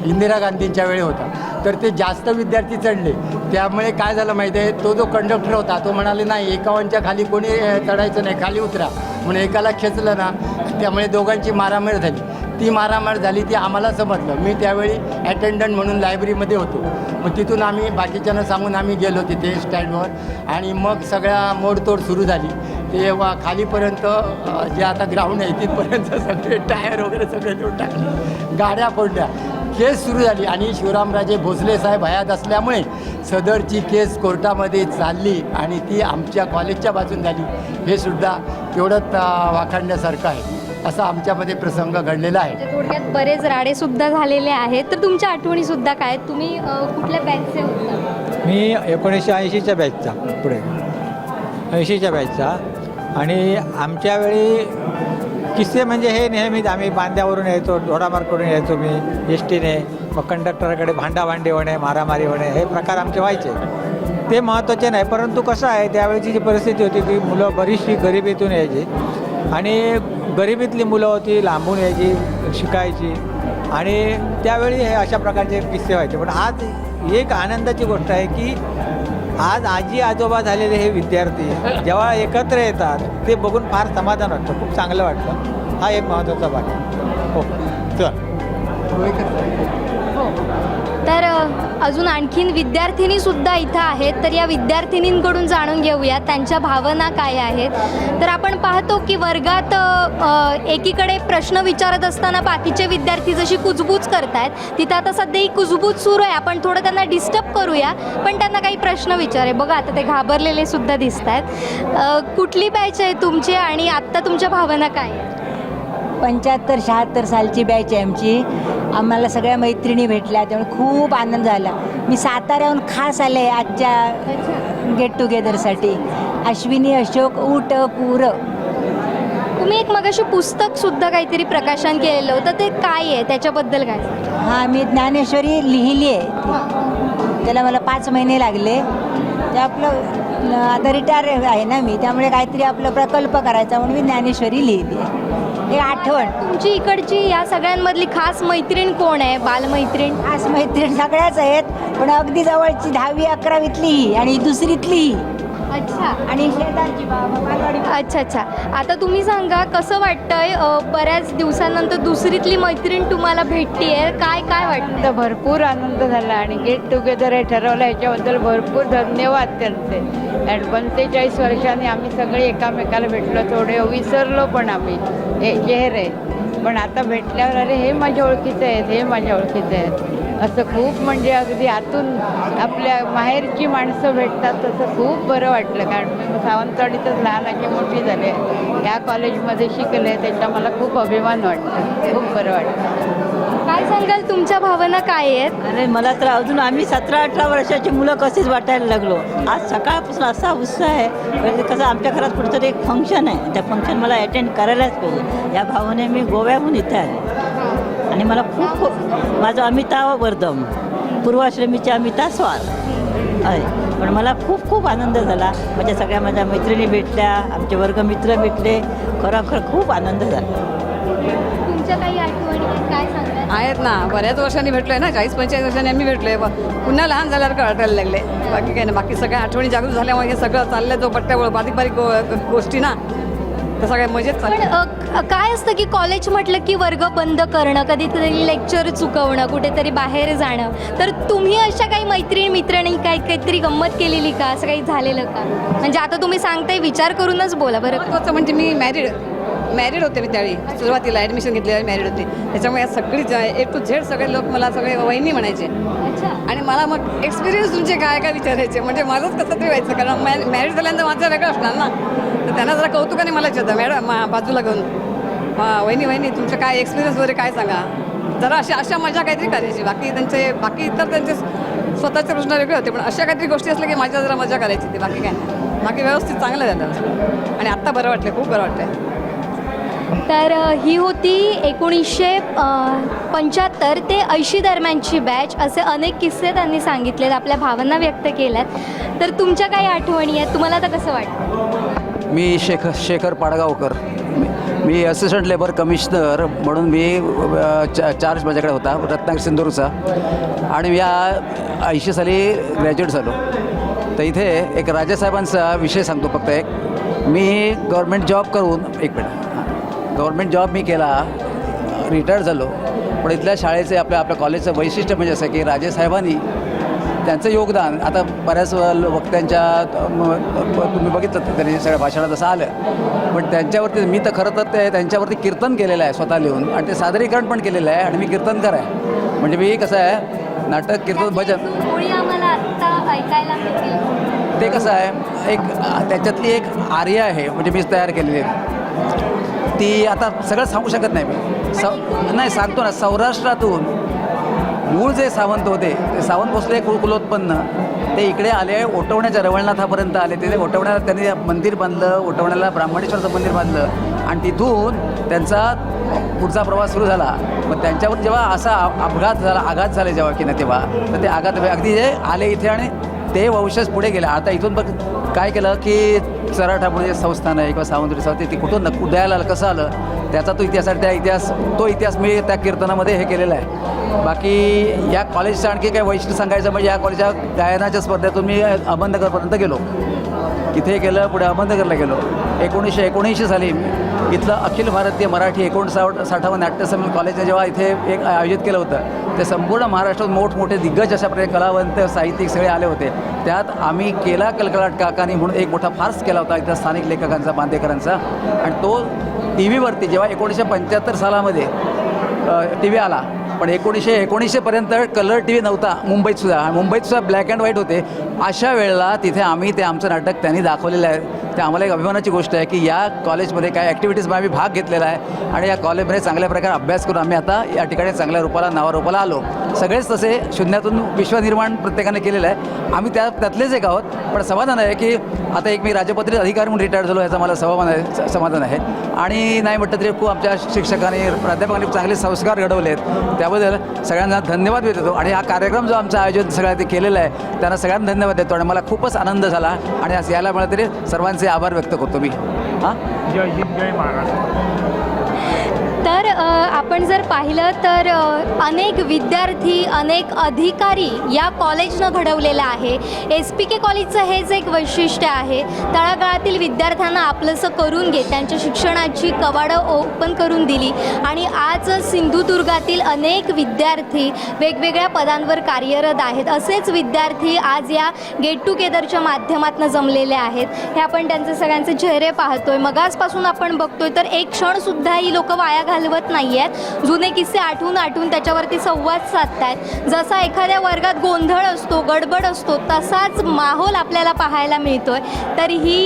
S8: इंदिरा गांधींच्या वेळी होता. तर ते जास्त विद्यार्थी चढले. त्यामुळे काय झालं माहिती आहे, तो जो कंडक्टर होता तो म्हणाले नाही 51च्या खाली कोणी चढायचं नाही, खाली उतरा म्हणून एकाला खेचलं ना. त्यामुळे दोघांची मारामार झाली. ती मारामार झाली ती आम्हाला समजलं. मी त्यावेळी अटेंडंट म्हणून लायब्ररीमध्ये होतो. मग तिथून आम्ही बाकीच्यांना सांगून आम्ही गेलो तिथे स्टँडवर. आणि मग सगळ्या मोडतोड सुरू झाली. तेव्हा खालीपर्यंत जे आता ग्राउंड आहे तिथपर्यंत सगळे टायर वगैरे सगळे देऊन टाकले, गाड्या पडल्या, केस सुरू झाली. आणि शिवरामराजे भोसले साहेब हयात असल्यामुळे सदरची केस कोर्टामध्ये चालली आणि ती आमच्या कॉलेजच्या बाजून झाली. हे सुद्धा तेवढंच वाखाणण्यासारखं आहे. असा आमच्यामध्ये प्रसंग घडलेला आहे.
S2: म्हणजे थोडक्यात बरेच राडेसुद्धा झालेले आहेत. तर तुमच्या आठवणीसुद्धा काय? तुम्ही कुठल्या बॅचचे होता?
S9: मी 1980च्या बॅचचा, पुढे 80च्या बॅचचा. आणि आमच्या वेळी किस्से म्हणजे हे नेहमीच आम्ही बांध्यावरून यायचो, ढोडामार करून यायचो मी STने. मग कंडक्टरकडे भांडाभांडी होणे, मारामारी होणे, हे प्रकार आमचे व्हायचे. ते महत्त्वाचे नाही, परंतु कसं आहे त्यावेळीची जी परिस्थिती होती की मुलं बरीचशी गरिबीतून यायची. आणि गरिबीतली मुलं होती, लांबून यायची, शिकायची. आणि त्यावेळी हे अशा प्रकारचे किस्से व्हायचे. पण आज एक आनंदाची गोष्ट आहे की आज आजी आजोबा झालेले हे विद्यार्थी जेव्हा एकत्र येतात ते बघून फार समाधान वाटतं, खूप चांगलं वाटतं. हा एक महत्त्वाचा भाग आहे. हो चल.
S2: तर अजून आणखीन विद्यार्थिनीसुद्धा इथं आहेत. तर या विद्यार्थिनींकडून जाणून घेऊया त्यांच्या भावना काय आहेत. तर आपण पाहतो की वर्गात एकीकडे प्रश्न विचारत असताना बाकीचे विद्यार्थी जशी कुजबूज करतायत, तिथं आता सध्या ही कुजबूज सुरू आहे. आपण थोडं त्यांना डिस्टर्ब करूया, पण त्यांना काही प्रश्न विचारे. बघा आता ते घाबरलेले सुद्धा दिसत आहेत. कुठली बॅच आहे तुमची आणि आत्ता तुमच्या भावना काय आहेत?
S10: 75-76 सालची बॅच आहे आमची. आम्हाला सगळ्या मैत्रिणी भेटल्या, त्यामुळे खूप आनंद झाला. मी साताऱ्याहून खास आले आजच्या गेट टुगेदरसाठी. अश्विनी अशोक उटपूर.
S2: तुम्ही एक मगाशी पुस्तकसुद्धा काहीतरी प्रकाशन केलेलं होतं, ते काय आहे, त्याच्याबद्दल काय?
S10: हां, मी ज्ञानेश्वरी लिहिली आहे. त्याला मला 5 महिने लागले. ते आपलं आता रिटायर आहे ना मी, त्यामुळे काहीतरी आपलं प्रकल्प करायचा म्हणून मी ज्ञानेश्वरी लिहिली आहे. एक आठवण.
S2: तुमची इकडची या सगळ्यांमधली खास मैत्रीण कोण आहे? बालमैत्रीण?
S10: खास मैत्रीण सगळ्याच आहेत, पण अगदी जवळची 10वी 11वीतली ही आणि दुसरीतली ही.
S2: अच्छा.
S10: आणि शेजारची बालवाडी.
S2: अच्छा अच्छा. आता तुम्ही सांगा कसं वाटतंय बऱ्याच दिवसानंतर दुसरीतली मैत्रीण तुम्हाला भेटतीये, काय काय वाटतं?
S10: तर भरपूर आनंद झाला आणि गेट टुगेदर हे ठरवलं याच्याबद्दल भरपूर धन्यवाद त्यांचे. आणि 45 वर्षांनी आम्ही सगळे एकामेकाला भेटलो, थोडे विसरलो पण आम्ही हे चेहरे, पण आता भेटल्यावर अरे हे माझ्या ओळखीचे आहेत, हे माझ्या ओळखीचे आहेत, असं खूप म्हणजे अगदी आतून आपल्या माहेरची माणसं भेटतात तसं खूप बरं वाटलं. कारण मी सावंतवाडीतच लहानाची मोठी झाले, ह्या कॉलेजमध्ये शिकले, त्याचा मला खूप अभिमान वाटतो, खूप बरं वाटतं.
S2: काय सांगाल, तुमच्या भावना काय आहेत?
S10: अरे मला तर अजून आम्ही 17-18 वर्षाची मुलं कशीच वाटायला लागलो. आज सकाळपासून असा उत्साह आहे, म्हणजे कसं आमच्या घरात कुठंतरी एक फंक्शन आहे, त्या फंक्शन मला अटेंड करायलाच पाहिजे. या भावने मी गोव्याहून इथे आले आणि मला खूप खूप माझं अमिताभ वर्धम पूर्वाश्रमीचे अमिता स्वार आहे, पण मला खूप खूप आनंद झाला. माझ्या सगळ्या माझ्या मैत्रिणी भेटल्या, आमचे वर्गमित्र भेटले, खरोखर खूप आनंद झाला.
S2: तुमच्या काही आठवणी आहेत, काय सांगाल?
S11: आहेत ना, बऱ्याच वर्षांनी भेटलो आहे ना, 40-45 वर्षांनी आम्ही भेटलो आहे. पुन्हा लहान झाल्यावर वाटायला लागले. बाकी काय ना, बाकी सगळ्या आठवणी जागृत झाल्यामुळे हे सगळं चाललं, जो पट्ट्यावर बारीक बारीक गोष्टी ना, तर सगळ्या मजेत
S2: पण
S11: चाललं.
S2: काय असतं की कॉलेज म्हटलं की वर्ग बंद करणं, कधीतरी लेक्चर चुकवणं, कुठेतरी बाहेर जाणं, तर तुम्ही अशा काही मैत्रीण मित्रांनी काहीतरी गंमत केलेली का, असं काही झालेलं का? म्हणजे आता तुम्ही सांगताय, विचार करूनच बोला बरं.
S11: महत्त्वाचं म्हणजे मी मॅरिड होते, मी त्यावेळी सुरुवातीला ॲडमिशन घेतल्यावर मॅरिड होते, त्याच्यामुळे सगळी A to Z सगळे लोक मला सगळे वहिनी म्हणायचे.
S2: अच्छा.
S11: आणि मला मग एक्सपिरियन्स तुमचे काय काय विचारायचे, म्हणजे माझंच कसं तरी व्हायचं, कारण मॅरिड झाल्यानंतर माझं वेगळं असणार ना, तर त्यांना जरा कौतुकाने मला विचारतं, मॅडम बाजूला घेऊन वहिनी तुमचं काय एक्सपिरियन्स वगैरे काय सांगा, जरा अशा मजा काहीतरी करायची. बाकी इतर त्यांचे स्वतःचे प्रश्न वेगळे होते, पण अशा काहीतरी गोष्टी असल्या की माझ्या जरा मजा करायची ती, बाकी काय नाही. बाकी व्यवस्थित चांगलं झालं आणि आत्ता बरं वाटलं, खूप बरं वाटतं.
S2: तर ही होती 1975 ते 80 दरम्यानची बॅच. असे अनेक किस्से त्यांनी सांगितलेत, आपल्या भावना व्यक्त केल्यात. तर तुमच्या काही आठवणी आहेत, तुम्हाला आता कसं वाटतं?
S12: मी शेखर पाडगावकर, मी असिस्टंट लेबर कमिशनर म्हणून मी चार्ज माझ्याकडे होता रत्नागिरी सिंधूरचा, आणि मी 80 साली ग्रॅज्युएट झालो. तर इथे एक राजासाहेबांचा विषय सांगतो फक्त एक. मी गव्हर्मेंट जॉब करून गव्हर्मेंट जॉब मी केला, रिटायर झालो, पण इथल्या शाळेचे आपल्या कॉलेजचं वैशिष्ट्य म्हणजे असं की राजेसाहेबांनी त्यांचं योगदान, आता बऱ्याच वक्त्यांच्या तुम्ही बघितलं त्यांनी सगळ्या भाषणात असं आलं, पण त्यांच्यावरती मी तर खरं तर ते त्यांच्यावरती कीर्तन केलेलं आहे स्वतः लिहून, आणि ते सादरीकरण पण केलेलं आहे, आणि मी कीर्तनकर आहे. म्हणजे मी कसं आहे, नाटक, कीर्तन, भजन
S2: आम्हाला आत्ता ऐकायला मिळतील.
S12: ते कसं आहे, एक त्याच्यातली एक आर्या आहे, म्हणजे मीच तयार केलेली आहे ती. आता सगळं सांगू शकत नाही मी, नाही सांगतो ना. सौराष्ट्रातून मूळ जे सावंत होते, ते सावंत भोसले कुलोत्पन्न, ते इकडे आले, ओटवण्याच्या रवळनाथापर्यंत आले. तिथे ओटवण्याला त्यांनी मंदिर बांधलं, ओटवण्याला ब्राह्मणेश्वरचं मंदिर बांधलं, आणि तिथून त्यांचा पुढचा प्रवास सुरू झाला. मग त्यांच्यावर जेव्हा असा आघात झाले जेव्हा की ना, तेव्हा तर ते आघात अगदी जे आले इथे, आणि ते वंशज पुढे गेले. आता इथून बघ काय केलं की सराठा म्हणजे संस्थान आहे किंवा सावंतवाडी संस्था, ती कुठून उदयाला आलं, कसं आलं, त्याचा तो इतिहास मी त्या कीर्तनामध्ये हे केलेला आहे. बाकी या कॉलेजचं आणखी काय वैशिष्ट्य सांगायचं म्हणजे, या कॉलेजच्या गायनाच्या स्पर्धेतून मी अहमदनगरपर्यंत गेलो, इथे केलं, पुढे अहमदनगरला गेलो. 1979 साली इथलं अखिल भारतीय मराठी 59वे नाट्यसंमेलन कॉलेजने जेव्हा इथे एक आयोजित केलं होतं, ते संपूर्ण महाराष्ट्रात मोठमोठे दिग्गज अशा प्रकारे कलावंत, साहित्यिक सगळे आले होते. त्यात आम्ही केला कलकलाट काकानी म्हणून एक मोठा फार्स केला होता इथं स्थानिक लेखकांचा, बांदेकरांचा, आणि तो टी व्हीवरती जेव्हा 1975 सालामध्ये टी व्ही आला, पण 1919पर्यंत कलर टी व्ही नव्हता मुंबईतसुद्धा ब्लॅक अँड व्हाईट होते. अशा वेळेला तिथे आम्ही ते आमचं नाटक त्यांनी दाखवलेलं आहे. ते आम्हाला एक अभिमानाची गोष्ट आहे की या कॉलेजमध्ये काय ॲक्टिव्हिटीजमध्ये आम्ही भाग घेतलेला आहे, आणि या कॉलेजमध्ये चांगल्या प्रकारे अभ्यास करून आम्ही आता या ठिकाणी चांगल्या नावारूपाला आलो. सगळेच तसे शून्यातून विश्वनिर्माण प्रत्येकाने केलेलं आहे. आम्ही त्यातलेच एक आहोत, पण समाधान आहे की आता एक मी राजपत्रित अधिकारी म्हणून रिटायर झालो, याचा मला समाधान आहे. आणि नाही म्हटलं तरी खूप आमच्या शिक्षकांनी, प्राध्यापकांनी चांगले संस्कार घडवले आहेत, त्याबद्दल सगळ्यांना धन्यवाद देतो. आणि हा कार्यक्रम जो आमचा आयोजन सगळ्या ते केलेला आहे, त्यांना सगळ्यांना धन्यवाद देतो, आणि मला खूपच आनंद झाला, आणि आज यायला मला तरी सर्वांचे आभार व्यक्त करतो मी. हां,
S2: जय हिंद, जय महाराष्ट्र. तर आपण जर पाहिलं तर अनेक विद्यार्थी, अनेक अधिकारी या कॉलेजनं घडवलेलं आहे. SPK कॉलेजचं हेच एक वैशिष्ट्य आहे. तळागाळातील विद्यार्थ्यांना आपलंसं करून घेत त्यांच्या शिक्षणाची कवाडं ओपन करून दिली आणि आज सिंधुदुर्गातील अनेक विद्यार्थी वेगवेगळ्या पदांवर कार्यरत आहेत. असेच विद्यार्थी आज या गेट टुगेदरच्या माध्यमातून जमलेले आहेत. हे आपण त्यांचे सगळ्यांचे चेहरे पाहतोय. मगासपासून आपण बघतोय तर एक क्षणसुद्धा ही लोक वाया घालवत नाही आहेत. जुने किस्से आठवून त्याच्यावरती संवाद साधतायत. जसा एखाद्या वर्गात गोंधळ असतो, गडबड असतो, तसाच माहोल आपल्याला पाहायला मिळतोय. तर ही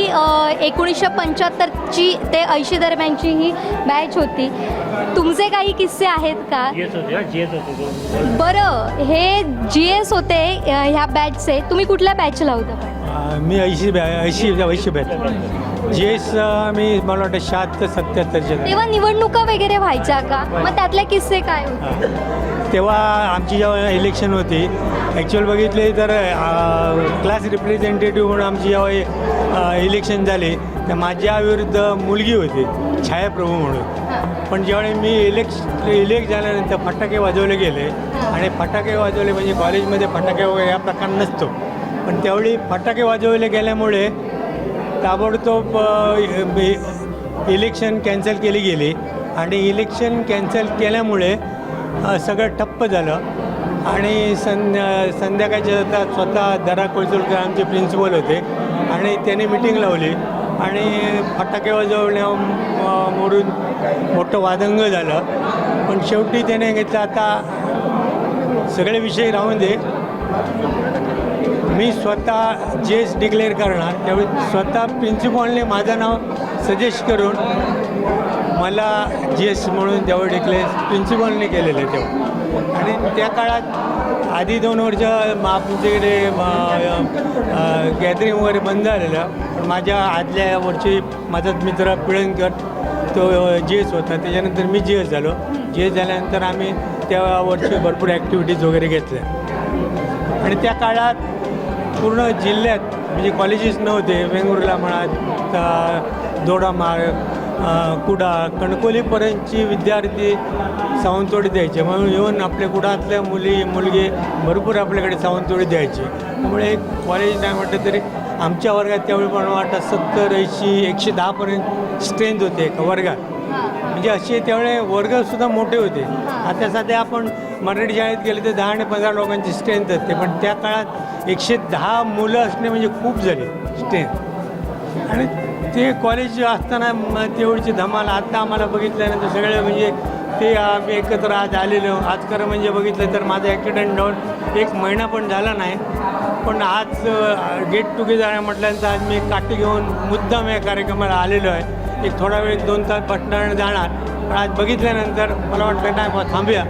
S2: 1975ची ते 80 दरम्यानची ही बॅच होती. तुमचे काही किस्से आहेत का? बरं, हे GS होते ह्या बॅचचे. तुम्ही कुठल्या बॅचला होता?
S8: मी 80 बॅच. GS मी मला वाटतं 76-77च्या.
S2: तेव्हा निवडणुका वगैरे व्हायच्या का? मग त्यातले किस्से काय होते?
S8: तेव्हा आमची जेव्हा इलेक्शन होती, ॲक्च्युअल बघितले तर क्लास रिप्रेझेंटेटिव्ह म्हणून आमची जेव्हा इलेक्शन झाले तर माझ्या विरुद्ध मुलगी होती, छायाप्रभू म्हणून. पण ज्यावेळी मी इलेक्ट झाल्यानंतर फटाके वाजवले गेले आणि फटाके वाजवले म्हणजे कॉलेजमध्ये फटाके वगैरे हा प्रकार नसतो, पण त्यावेळी फटाके वाजवले गेल्यामुळे ताबडतोब इलेक्शन कॅन्सल केली गेली आणि इलेक्शन कॅन्सल केल्यामुळे सगळं ठप्प झालं. आणि संध्याकाळच्या स्वतः दरा कोळसुलकर आमचे प्रिन्सिपल होते आणि त्याने मिटिंग लावली आणि फटाके वाजवण्यावरून मोठं वादंग झालं. पण शेवटी त्याने घेतलं आता सगळे विषय राहून दे, मी स्वतः GS डिक्लेअर करणार. त्यावेळी स्वतः प्रिन्सिपॉलने माझं नाव सजेस्ट करून मला GS म्हणून त्यावेळी डिक्लेअर प्रिन्सिपॉलने केलेलं आहे तेव्हा. आणि त्या काळात आधी 2 वर्ष आमच्याकडे गॅदरिंग वगैरे बंद झालेलं. पण माझ्या आदल्या वर्षी माझा मित्र पिळणकर तो GS होता, त्याच्यानंतर मी GS झालो. GS झाल्यानंतर आम्ही त्या वर्षी भरपूर ॲक्टिव्हिटीज वगैरे घेतल्या. आणि त्या काळात पूर्ण जिल्ह्यात म्हणजे कॉलेजेस नव्हते. वेंगुर्ला म्हणा, दोडामार्ग, कुडाळ, कणकोलीपर्यंतची विद्यार्थी सावंतवाडी द्यायचे. म्हणून येऊन आपल्या कुडातल्या मुलगे भरपूर आपल्याकडे सावंतवाडी द्यायचे. त्यामुळे एक कॉलेज नाही म्हटलं तरी आमच्या वर्गात त्यावेळी पण वाटतं 70, 80, 110पर्यंत स्ट्रेंथ होते एका वर्गात. म्हणजे असे त्यावेळे वर्गसुद्धा मोठे होते. आता सध्या आपण मराठी शाळेत गेले तर 10 आणि 15 लोकांची स्ट्रेंथ असते, पण त्या काळात 110 मुलं असणे म्हणजे खूप झाली स्ट्रेंथ. आणि ते कॉलेज असताना तेवढीची धमाल आता आम्हाला बघितल्यानंतर सगळे म्हणजे ते आम्ही एकत्र आज आलेलो. आज खरं म्हणजे बघितलं तर माझा ॲक्सिडेंट जाऊन 1 महिना पण झाला नाही. पण आज गेट टुगेदर म्हटल्यानंतर आज मी काठी घेऊन मुद्दाम या कार्यक्रमाला आलेलो आहे. एक थोडा वेळ 2 तास पटणाऱ्याने जाणार, पण आज बघितल्यानंतर मला वाटतं नाही बा थांबूया,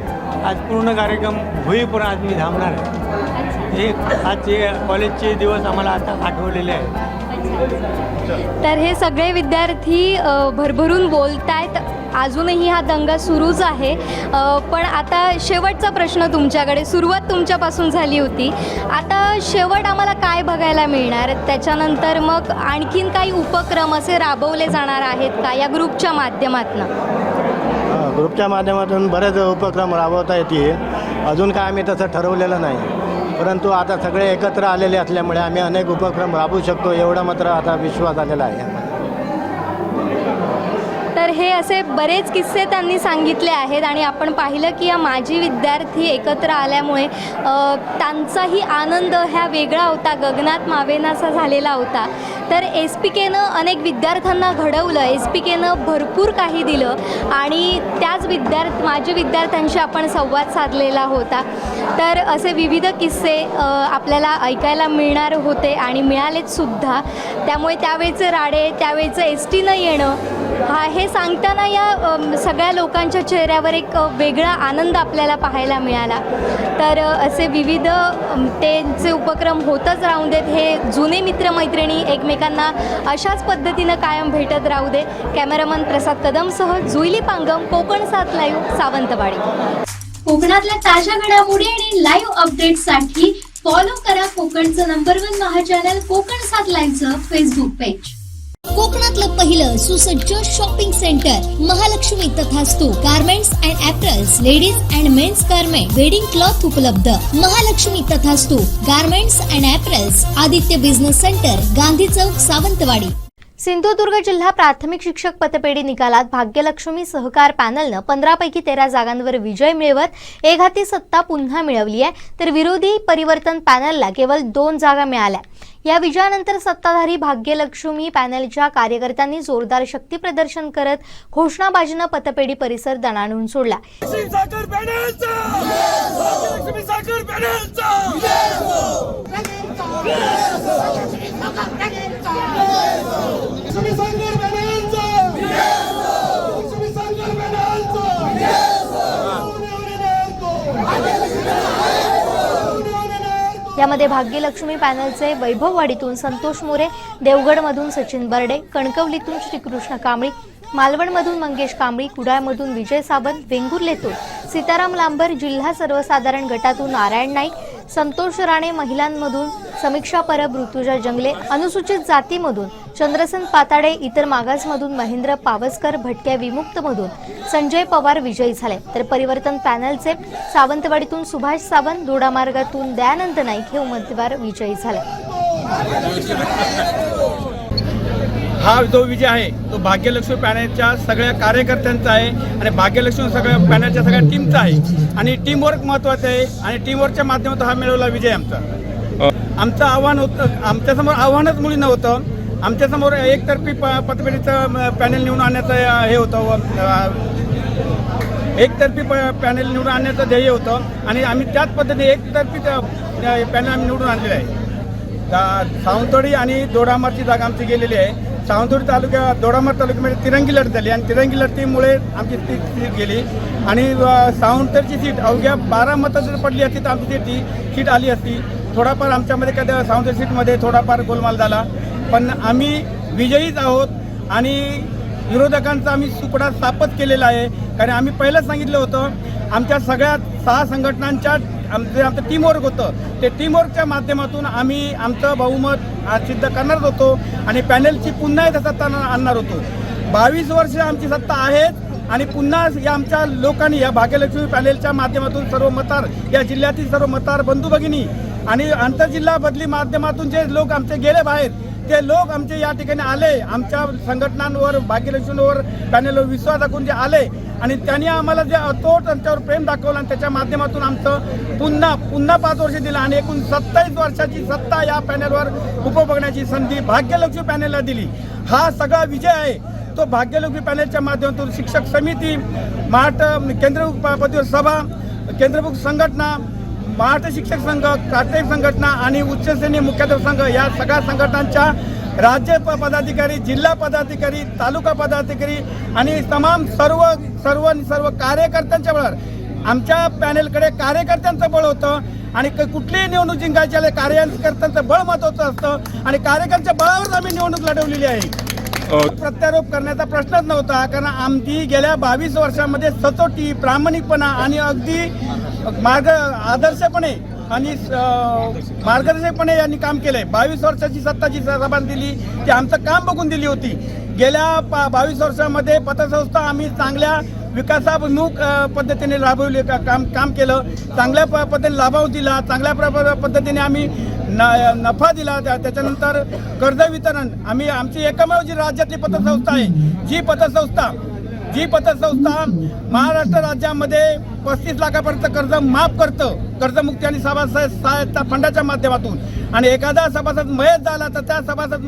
S8: आज पूर्ण कार्यक्रम होईपर्यंत आज मी थांबणार आहे. हे आजचे कॉलेजचे दिवस आम्हाला आता आठवलेले आहेत.
S2: तर हे सगळे विद्यार्थी भरभरून बोलत आहेत. अजूनही हा दंगा सुरूच आहे. पण आता शेवटचा प्रश्न तुमच्याकडे. सुरुवात तुमच्यापासून झाली होती, आता शेवट आम्हाला काय बघायला मिळणार? त्याच्यानंतर मग आणखीन काही उपक्रम असे राबवले जाणार आहेत का या ग्रुपच्या माध्यमातून?
S6: ग्रुपच्या माध्यमातून बरेच उपक्रम राबवता येतील. अजून काय आम्ही तसं ठरवलेलं नाही, परंतु आता सगळे एकत्र आलेले असल्यामुळे आम्ही अनेक उपक्रम राबवू शकतो एवढा मात्र आता विश्वास आलेला आहे.
S2: तर हे असे बरेच किस्से त्यांनी सांगितले आहेत आणि आपण पाहिलं की या माजी विद्यार्थी एकत्र आल्यामुळे त्यांचाही आनंद ह्या वेगळा होता, गगनात मावेनासा झालेला होता. तर SPKनं अनेक विद्यार्थ्यांना घडवलं, SPKनं भरपूर काही दिलं आणि त्याच माजी विद्यार्थ्यांशी आपण संवाद साधलेला होता. तर असे विविध किस्से आपल्याला ऐकायला मिळणार होते आणि मिळालेच सुद्धा. त्यामुळे त्यावेळेचे राडे, त्यावेळेचं STनं येणं हे सांगताना या सगळ्या लोकांच्या चेहऱ्यावर एक वेगळा आनंद आपल्याला पाहायला मिळाला. तर असे विविध त्यांचे उपक्रम होतच राहू देत. हे जुने मित्रमैत्रिणी एकमेकांना अशाच पद्धतीनं कायम भेटत राहू दे. कॅमेरामन प्रसाद कदमसह जुईली पांगम, कोकण 7 लाईव्ह, सावंतवाडी.
S5: कोकणातल्या ताज्या घडामोडी आणि लाईव्ह अपडेट्ससाठी फॉलो करा कोकणचं नंबर 1 महा चॅनल कोकण 7 लाईव्हचं फेसबुक पेज. कोकणातलं पहिलं सुसज्ज shopping centre Mahalaxmi Tathastu garments and apparels, ladies and mens garment, wedding cloth उपलब्ध. Mahalaxmi Tathastu garments and apparels, Aditya business centre, Gandhi Chowk, Sawantwadi.
S2: Sindhudurg जिल्हा प्राथमिक शिक्षक पतपेढी निकालात भाग्यलक्ष्मी सहकार पॅनलनं 15 पैकी 13 जागांवर विजय मिळवत एकहाती सत्ता पुन्हा मिळवली आहे, तर विरोधी परिवर्तन पॅनलला केवळ 2 जागा मिळाल्या. या विजयानंतर सत्ताधारी भाग्यलक्ष्मी पॅनलच्या कार्यकर्त्यांनी जोरदार शक्ती प्रदर्शन करत घोषणाबाजीनं पतपेढी परिसर दणाणून सोडला. यामध्ये भाग्यलक्ष्मी पॅनलचे वैभववाडीतून संतोष मोरे, देवगडमधून सचिन बर्डे, कणकवलीतून श्रीकृष्ण कांबळी, मालवणमधून मंगेश कांबळी, कुडाळमधून विजय सावंत, वेंगुर्लेतून सीताराम लांबर, जिल्हा सर्वसाधारण गटातून नारायण नाईक, संतोष राणे, महिलांमधून समीक्षा परब, ऋतुजा जंगले, अनुसूचित जातीमधून चंद्रसेन पाताडे, इतर मागासमधून महेंद्र पावसकर, भटक्या विमुक्तमधून संजय पवार विजयी झाले. तर परिवर्तन पॅनलचे सावंतवाडीतून सुभाष सावंत, दोडामार्गातून दयानंद नाईक हे उमेदवार विजयी झाले.
S13: हा जो विजय आहे तो भाग्यलक्ष्मी पॅनलच्या सगळ्या कार्यकर्त्यांचा आहे आणि भाग्यलक्ष्मी सगळ्या पॅनलच्या सगळ्या टीमचा आहे आणि टीमवर्क महत्त्वाचं आहे आणि टीमवर्कच्या माध्यमातून हा मिळवला विजय आमचा. आमचं आव्हान होतं, आमच्यासमोर आव्हानच मुळी नव्हतं. आमच्यासमोर एकतर्फी पतपेढीचं पॅनल निवडून आणण्याचं हे होतं, एकतर्फी पॅनल निवडून आणण्याचं ध्येय होतं आणि आम्ही त्याच पद्धतीने एकतर्फी पॅनल आम्ही निवडून आणलेलं आहे. सावंतवाडी आणि दोडामारची जागा आमची गेलेली आहे. सावंतवाडी तालुक्यात, दोडामार तालुक्यामध्ये तिरंगी लढत झाली आणि तिरंगी लढतीमुळे आमची सीट गेली आणि सावंतवाडीची सीट अवघ्या 12 मतं जर पडली असती तर आमची सीट आली असती. थोडाफार आमच्यामध्ये कधी सावंतवाडी सीटमध्ये थोडाफार गोलमाल झाला, पण आम्ही विजयीच आहोत आणि विरोधकांचा आम्ही सुपडा स्थापित केलेला आहे. कारण आम्ही पहिलंच सांगितलं होतं, आमच्या सगळ्या 6 संघटनांच्या आमचं टीमवर्क होतं. ते टीमवर्कच्या माध्यमातून आम्ही आमचं बहुमत सिद्ध करणार होतो आणि पॅनलची पुन्हा एकदा सत्ता आणणार होतो. 22 वर्ष आमची सत्ता आहेत आणि पुन्हा या आमच्या लोकांनी या भाग्यलक्ष्मी पॅनलच्या माध्यमातून सर्व मतदार, या जिल्ह्यातील सर्व मतदार बंधू भगिनी आणि आंतरजिल्हा बदली माध्यमातून जे लोक आमचे गेले बाहेर, ते लोक आमचे या ठिकाणी आले, आमच्या संघटनांवर, भाग्यलक्ष्मीवर, पॅनलवर विश्वास दाखवून जे आले आणि त्यांनी आम्हाला जे अतोट त्यांच्यावर प्रेम दाखवलं आणि त्याच्या माध्यमातून आमचं पुन्हा 5 वर्ष दिलं आणि एकूण 27 वर्षाची सत्ता या पॅनलवर उपभोगण्याची संधी भाग्यलक्ष्मी पॅनलला दिली. हा सगळा विजय आहे तो भाग्यलक्ष्मी पॅनलच्या माध्यमातून शिक्षक समिती, महाराष्ट्र केंद्रभूत पदवीधर सभा, केंद्रभूत संघटना, महाराष्ट्र शिक्षक संघ, प्राथमिक संघटना आणि उच्च श्रेणी मुख्याध्यापक संघ या सगळ्या संघटनांच्या राज्य पदाधिकारी, जिल्हा पदाधिकारी, तालुका पदाधिकारी आणि तमाम सर्व कार्यकर्त्यांच्या बळावर आमच्या पॅनलकडे कार्यकर्त्यांचं बळ होतं आणि कुठलीही निवडणूक जिंकायची आले कार्यकर्त्यांचं बळ महत्त्वाचं असतं आणि कार्यकर्त्यांच्या बळावरच आम्ही निवडणूक लढवलेली आहे. प्रत्यारोप करण्याचा प्रश्नच नव्हता, कारण आमची गेल्या 22 वर्षामध्ये सचोटी, प्रामाणिकपणा आणि अगदी आदर्शपणे आणि मार्गदर्शकपणे यांनी काम केलंय. 22 वर्षाची सत्ताची जबान दिली ती आमचं काम बघून दिली होती. गेल्या 22 वर्षामध्ये पतसंस्था आम्ही चांगल्या विकासाभिमुख पद्धतीने राबवली, काम केलं, चांगल्या पद्धतीने लाभाव दिला, चांगल्या पद्धतीने आम्ही नफा दिला. त्याच्यानंतर कर्ज वितरण, आम्ही आमची एकमेव जी राज्यातली पतसंस्था आहे, जी पतसंस्था महाराष्ट्र राज्यामध्ये 35 लाखापर्यंत कर्ज माफ करतं, कर्जमुक्ती आणि सभासद सहायता फंडाच्या माध्यमातून. आणि एखादा सभासद मयत झाला तर त्या सभासद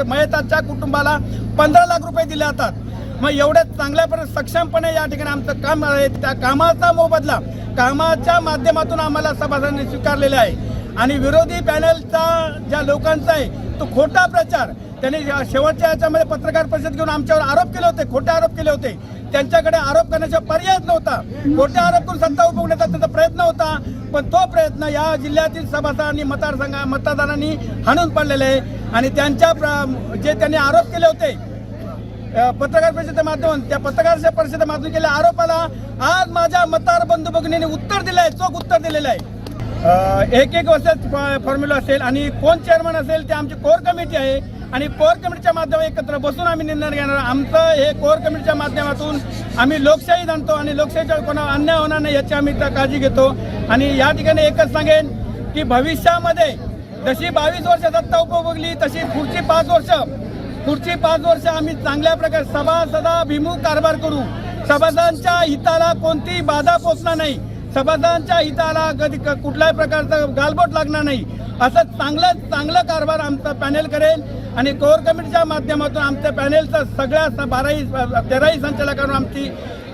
S13: मयताच्या कुटुंबाला 15 लाख रुपये दिले जातात. मग एवढ्या चांगल्या सक्षमपणे या ठिकाणी आमचं काम आहे. त्या कामाचा मोबदला कामाच्या माध्यमातून आम्हाला सभासदांनी स्वीकारलेला आहे. आणि विरोधी पॅनलचा ज्या लोकांचा आहे तो खोटा प्रचार, त्यांनी शेवटच्या याच्यामध्ये पत्रकार परिषद घेऊन आमच्यावर आरोप केले होते, खोटे आरोप केले होते. त्यांच्याकडे आरोप करण्याचा पर्यायच नव्हता. खोटे आरोप करून सत्ता उपभोगण्याचा त्यांचा प्रयत्न होता, पण तो प्रयत्न या जिल्ह्यातील सभासदांनी मतदारांनी हाणून पाडलेला आहे. आणि त्यांच्या जे त्यांनी आरोप केले होते पत्रकार परिषदेच्या माध्यमातून, त्या पत्रकार परिषदेच्या माध्यमातून केलेल्या आरोपाला आज माझ्या मतदार बंधू भगिनींनी उत्तर दिलं आहे, चोख उत्तर दिलेलं आहे. एक वर्षात फॉर्म्युला असेल आणि कोण चेअरमन असेल ते आमची कोर कमिटी आहे आणि कोर कमिटीच्या माध्यमातून एकत्र बसून आम्ही निर्णय घेणार. आमचं हे कोर कमिटीच्या माध्यमातून आम्ही लोकशाही जाणतो आणि लोकशाहीच्या कोणा अन्याय होणार नाही याची आम्ही काळजी घेतो. आणि या ठिकाणी एकच सांगेन की भविष्यामध्ये जशी 22 वर्ष सत्ता उपभोगली तशी पुढची 5 वर्ष आम्ही चांगल्या प्रकारे सभासदाभिमुख कारभार करू. सभासदांच्या हिताला कोणतीही बाधा पोचणार नाही, सभासदांच्या हिताला कधी कुठल्याही प्रकारचं गालबोट लागणार नाही, असं चांगलं कारभार आमचा पॅनेल करेल. आणि कोर कमिटीच्या माध्यमातून आमच्या पॅनेलचं सगळ्या 13ही संचालकांवर आमची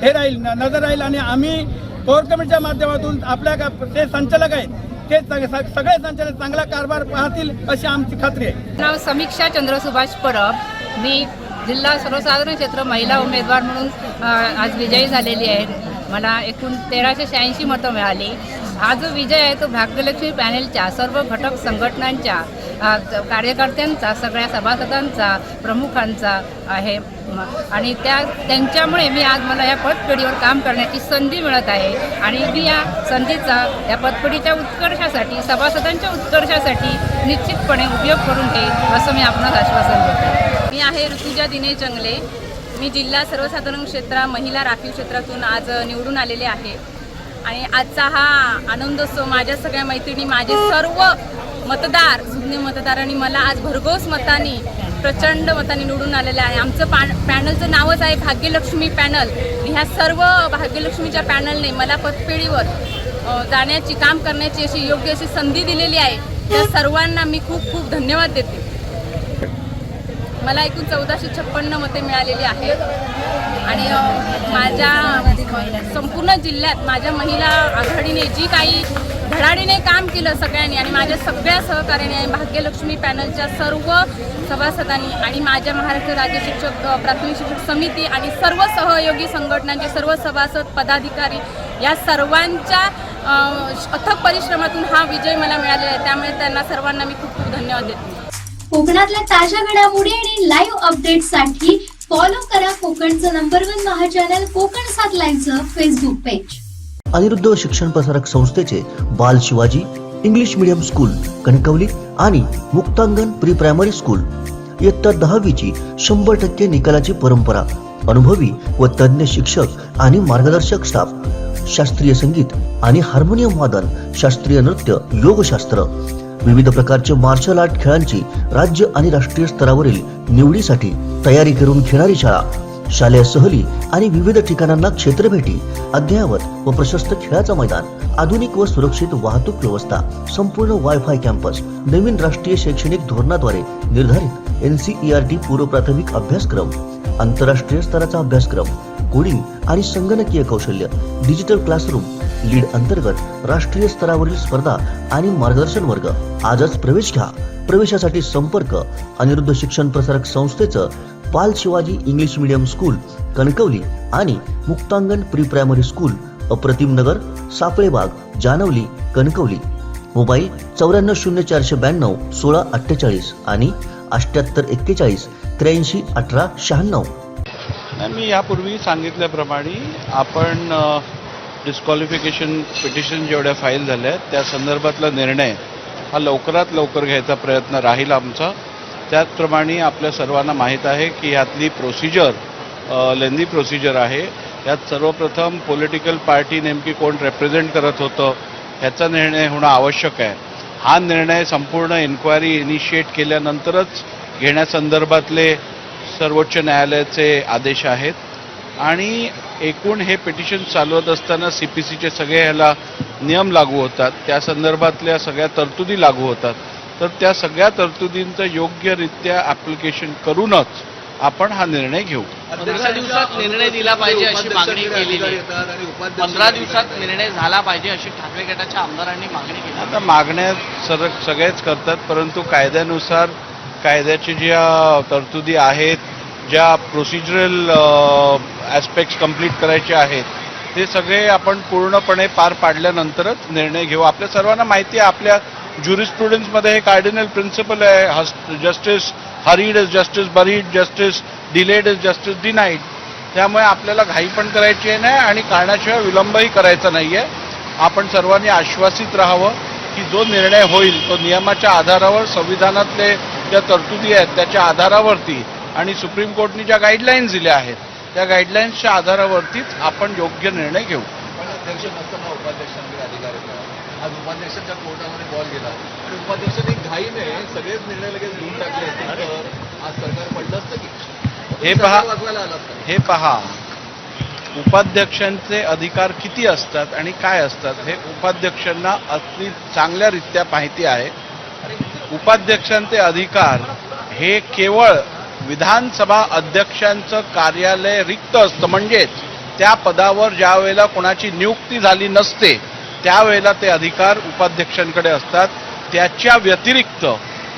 S13: हे राहील, नजर राहील. आणि आम्ही कोर कमिटीच्या माध्यमातून आपल्या ते संचालक आहेत ते सगळे संचालक चांगला कारभार पाहतील अशी आमची खात्री आहे.
S11: नाव समीक्षा चंद्र सुभाष परब. मी जिल्हा सर्वसाधारण क्षेत्र महिला उमेदवार म्हणून आज विजयी झालेली आहे. मला एकूण 1386 मतं मिळाली. हा जो विजय आहे तो भाग्यलक्ष्मी पॅनेलच्या सर्व घटक संघटनांच्या कार्यकर्त्यांचा, सगळ्या सभासदांचा, प्रमुखांचा आहे. आणि त्यांच्यामुळे मी आज मला या पतपेढीवर काम करण्याची संधी मिळत आहे. आणि मी या संधीचा या पतपेढीच्या उत्कर्षासाठी, सभासदांच्या उत्कर्षासाठी निश्चितपणे उपयोग करून घेईन असं मी आपणास आश्वासन देते. मी आहे ऋतुजा दिनेश जंगले. मी जिल्हा सर्वसाधारण क्षेत्र महिला राखीव क्षेत्रातून आज निवडून आलेले आहे. आणि आजचा हा आनंदोत्सव माझ्या सगळ्या मैत्रिणी, माझे सर्व मतदार, सुज्ञ मतदारांनी मला आज भरघोस मतांनी, प्रचंड मतांनी निवडून आलेलं आहे. आमचं पॅनलचं नावच आहे भाग्यलक्ष्मी पॅनल. ह्या सर्व भाग्यलक्ष्मीच्या पॅनलने मला पतपेढीवर जाण्याची, काम करण्याची अशी योग्य अशी संधी दिलेली आहे. त्या सर्वांना मी खूप खूप धन्यवाद देते. मला एकूण 1456 मते मिळालेली आहेत. आणि माझ्या संपूर्ण जिल्ह्यात माझ्या महिला आघाडीने जी काही धडाडीने काम केलं सगळ्यांनी, आणि माझ्या सगळ्या सहकार्याने, भाग्यलक्ष्मी पॅनलच्या सर्व सभासदांनी आणि माझ्या महाराष्ट्र राज्य शिक्षक प्राथमिक शिक्षक समिती आणि सर्व सहयोगी संघटनांचे सर्व सभासद, पदाधिकारी या सर्वांच्या अथक परिश्रमातून हा विजय मला मिळालेला आहे. त्यामुळे त्यांना सर्वांना मी खूप खूप धन्यवाद देते.
S5: कोकणातल्या ताज्या घडामोडी आणि लाईव्ह अपडेट्ससाठी फॉलो करा कोकणचं नंबर 1 महा चॅनल कोकण 7 लाईव्हचं फेसबुक पेज.
S3: अनिरुद्ध शिक्षण प्रसारक संस्थेचे Bal Shivaji English medium school Kankavli आणि मुक्तांगण प्री प्रायमरी स्कूल इयत्ता 10वीची 100% निकालाची परंपरा. अनुभवी व तज्ञ शिक्षक आणि मार्गदर्शक स्टाफ, शास्त्रीय संगीत आणि हार्मोनियम वादन, शास्त्रीय नृत्य, योगशास्त्र, विविध प्रकारचे मार्शल आर्ट खेळांची राज्य आणि राष्ट्रीय स्तरावरील निवडीसाठी तयारी करून घेणारी शाळा. शालेय सहली आणि विविध ठिकाणांना क्षेत्रभेटी, अद्ययावत व प्रशस्त खेळाचं मैदान, आधुनिक व सुरक्षित वाहतूक व्यवस्था, संपूर्ण वायफाय कॅम्पस, नवीन राष्ट्रीय शैक्षणिक धोरणाद्वारे निर्धारित NCERT पूर्व प्राथमिक अभ्यासक्रम, आंतरराष्ट्रीय स्तराचा अभ्यासक्रम, कोडिंग आणि संगणकीय कौशल्य, डिजिटल क्लासरूम, लीड अंतर्गत राष्ट्रीय स्तरावरील स्पर्धा आणि मार्गदर्शन वर्ग. आजच प्रवेश घ्या. प्रवेशासाठी संपर्क अनिरुद्ध शिक्षण प्रसारक संस्थेचं बाल Shivaji English medium school Kankavli आणि मुक्तांगण प्री प्रायमरी स्कूल, अप्रतिम नगर, सापळेबाग, जानवली, कणकवली. मोबाईल 940492 1648 आणि 7841 83 18 96.
S14: मी यापूर्वी सांगितल्याप्रमाणे आपण डिस्क्वालिफिकेशन पिटिशन जेवढ्या फाईल झाल्या आहेत त्या संदर्भातला निर्णय हा लवकरात लवकर घ्यायचा प्रयत्न राहील आमचा. त्याचप्रमाणे आपल्या सर्वांना माहीत आहे की यातली प्रोसिजर लेंदी प्रोसिजर आहे. यात सर्वप्रथम पॉलिटिकल पार्टी नेमकी कोण रिप्रेझेंट करत होतं ह्याचा निर्णय होणं आवश्यक आहे. हा निर्णय संपूर्ण इन्क्वायरी इनिशिएट केल्यानंतरच घेण्यासंदर्भातले सर्वोच्च न्यायालयाचे आदेश आहेत. आणि एकूण हे पिटिशन चालवत असताना CPCचे सगळे ह्याला नियम लागू होतात, त्या संदर्भातल्या सगळ्या तरतुदी लागू होतात. तर त्या सगळ्या तरतुदींचं योग्यरित्या ॲप्लिकेशन करूनच आपण हा निर्णय घेऊ.
S15: 15 दिवसात निर्णय दिला पाहिजे अशी मागणी केलेली आहे. 15 दिवसात निर्णय झाला पाहिजे अशी ठाकरे गटाच्या आमदारांनी मागणी केली.
S14: आता मागण्या सगळेच करतात, परंतु कायद्यानुसार कायद्याच्या ज्या तरतुदी आहेत, ज्या प्रोसिजरल ॲस्पेक्ट्स कंप्लीट करायचे आहेत ते सगळे आपण पूर्णपणे पार पाडल्यानंतरच निर्णय घेऊ. आपल्या सर्वांना माहिती आहे आपल्या ज्युरिस्प्रुडन्समध्ये हे कार्डिनल प्रिन्सिपल आहे, justice hurried is justice buried, justice delayed is justice denied. त्यामुळे आपल्याला घाई पण करायची नाही आणि कारणाशिवाय विलंबही करायचा नाही आहे. आपण सर्वांनी आश्वासित राहावं की जो निर्णय होईल तो नियमाच्या आधारावर, संविधानातले ज्या तरतुदी आहेत त्याच्या आधारावरती आणि सुप्रीम कोर्टने ज्या गाईडलाईन्स दिल्या आहेत त्या गाईडलाईन्सच्या आधारावरतीच आपण योग्य निर्णय घेऊ.
S16: अध्यक्ष नसताना उपाध्यक्षांकडे अधिकार येतात. आज उपाध्यक्षांच्या कोर्टामध्ये बॉल गेला आणि उपाध्यक्षांनी घाईने सगळेच निर्णय लगेच घेऊन टाकले असते तर आज सरकार पडलं असतं की
S14: हे पहा उपाध्यक्षांचे अधिकार किती असतात आणि काय असतात हे उपाध्यक्षांना अगदी चांगल्यारीत्या माहिती आहे. उपाध्यक्षांचे अधिकार हे केवळ विधानसभा अध्यक्षांचं कार्यालय रिक्त असतं, म्हणजेच त्या पदावर ज्या वेळेला कोणाची नियुक्ती झाली नसते त्यावेळेला ते अधिकार उपाध्यक्षांकडे असतात. त्याच्या व्यतिरिक्त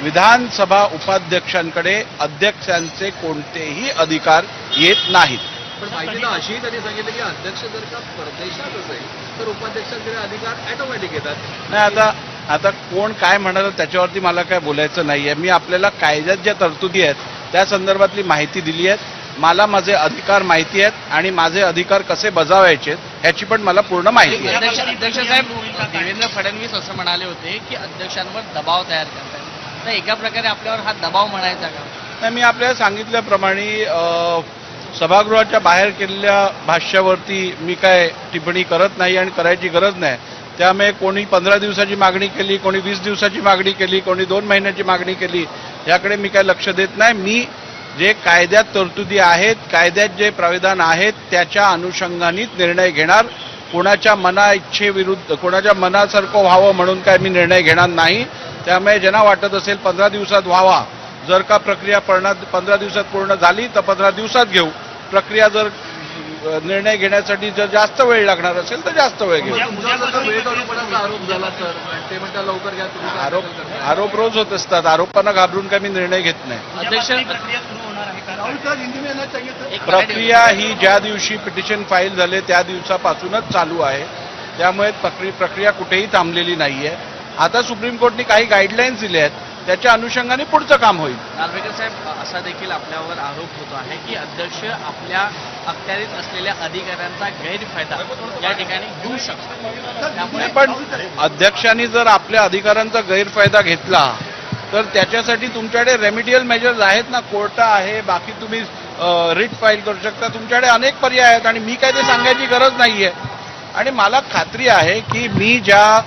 S14: विधानसभा उपाध्यक्षांकडे अध्यक्षांचे कोणतेही अधिकार येत नाहीत.
S16: पण माहिती अशीही त्यांनी सांगितलं की अध्यक्ष जर का परदेशात असेल तर उपाध्यक्षांकडे अधिकार ऑटोमॅटिक येतात.
S14: नाही, आता कोण काय म्हणाल त्याच्यावरती मला काय बोलायचं नाही आहे. मी आपल्याला कायद्यात ज्या तरतुदी आहेत त्या संदर्भातली माहिती दिली आहे. मला माझे अधिकार माहिती आहेत आणि माझे अधिकार कसे बजावायचे ह्याची पण मला पूर्ण माहिती आहे.
S15: अध्यक्ष साहेब, देवेंद्र फडणवीस असं म्हणाले होते की अध्यक्षांवर दबाव तयार करतात, तर एका प्रकारे आपल्यावर हा दबाव म्हणायचा का?
S14: नाही, मी आपल्याला सांगितल्याप्रमाणे सभागृहाच्या बाहेर केलेल्या भाष्यावरती मी काय टिप्पणी करत नाही आणि करायची गरज नाही. त्यामुळे कोणी 15 दिवसाची मागणी केली, कोणी 20 दिवसाची मागणी केली, कोणी 2 महिन्याची मागणी केली, याकडे मी काय लक्ष देत नाही. मी जे कायद्यात तरतुदी आहेत, कायद्यात जे प्राविधान आहेत त्याच्या अनुषंगानेच निर्णय घेणार. कोणाच्या इच्छेविरुद्ध कोणाच्या मनासारखं व्हावं म्हणून काय मी निर्णय घेणार नाही. त्यामुळे ज्यांना वाटत असेल 15 दिवसात व्हावा, जर का प्रक्रिया 15 दिवसात पूर्ण झाली तर 15 दिवसात घेऊ. प्रक्रिया जर निर्णय घेण्यासाठी जर जास्त वेळ लागणार असेल तर जास्त वेळ घेऊ.
S16: आरोप झाला तर ते म्हणतात लवकर घ्या तुम्ही.
S14: आरोप रोज होत असतात. आरोपांना घाबरून काय मी निर्णय घेत नाही. प्रक्रिया ही ज्या दिवशी पिटिशन फाईल झाले त्या दिवसापासूनच चालू आहे. त्यामुळे प्रक्रिया कुठेही थांबलेली नाहीये. आता सुप्रीम कोर्टने काही गाईडलाईन्स दिल्या आहेत त्याच्या अनुषंगाने पुढचं काम होईल.
S15: नार्वेकर साहेब, असा देखील आपल्यावर आरोप होतो आहे की अध्यक्ष आपल्या अखत्यारीत असलेल्या अधिकाऱ्यांचा गैरफायदा या ठिकाणी घेऊ शकतात. त्यामुळे
S14: पण अध्यक्षांनी जर आपल्या अधिकारांचा गैरफायदा घेतला तर त्याच्यासाठी तुमच्याकडे रेमिडियल मेजर्स आहेत ना, कोर्ट आहे, बाकी तुम्ही रिट फाईल करू शकता. तुमच्याकडे अनेक पर्याय आहेत आणि मी काय ते सांगायची गरज नाहीये. आणि मला खात्री आहे की मी ज्या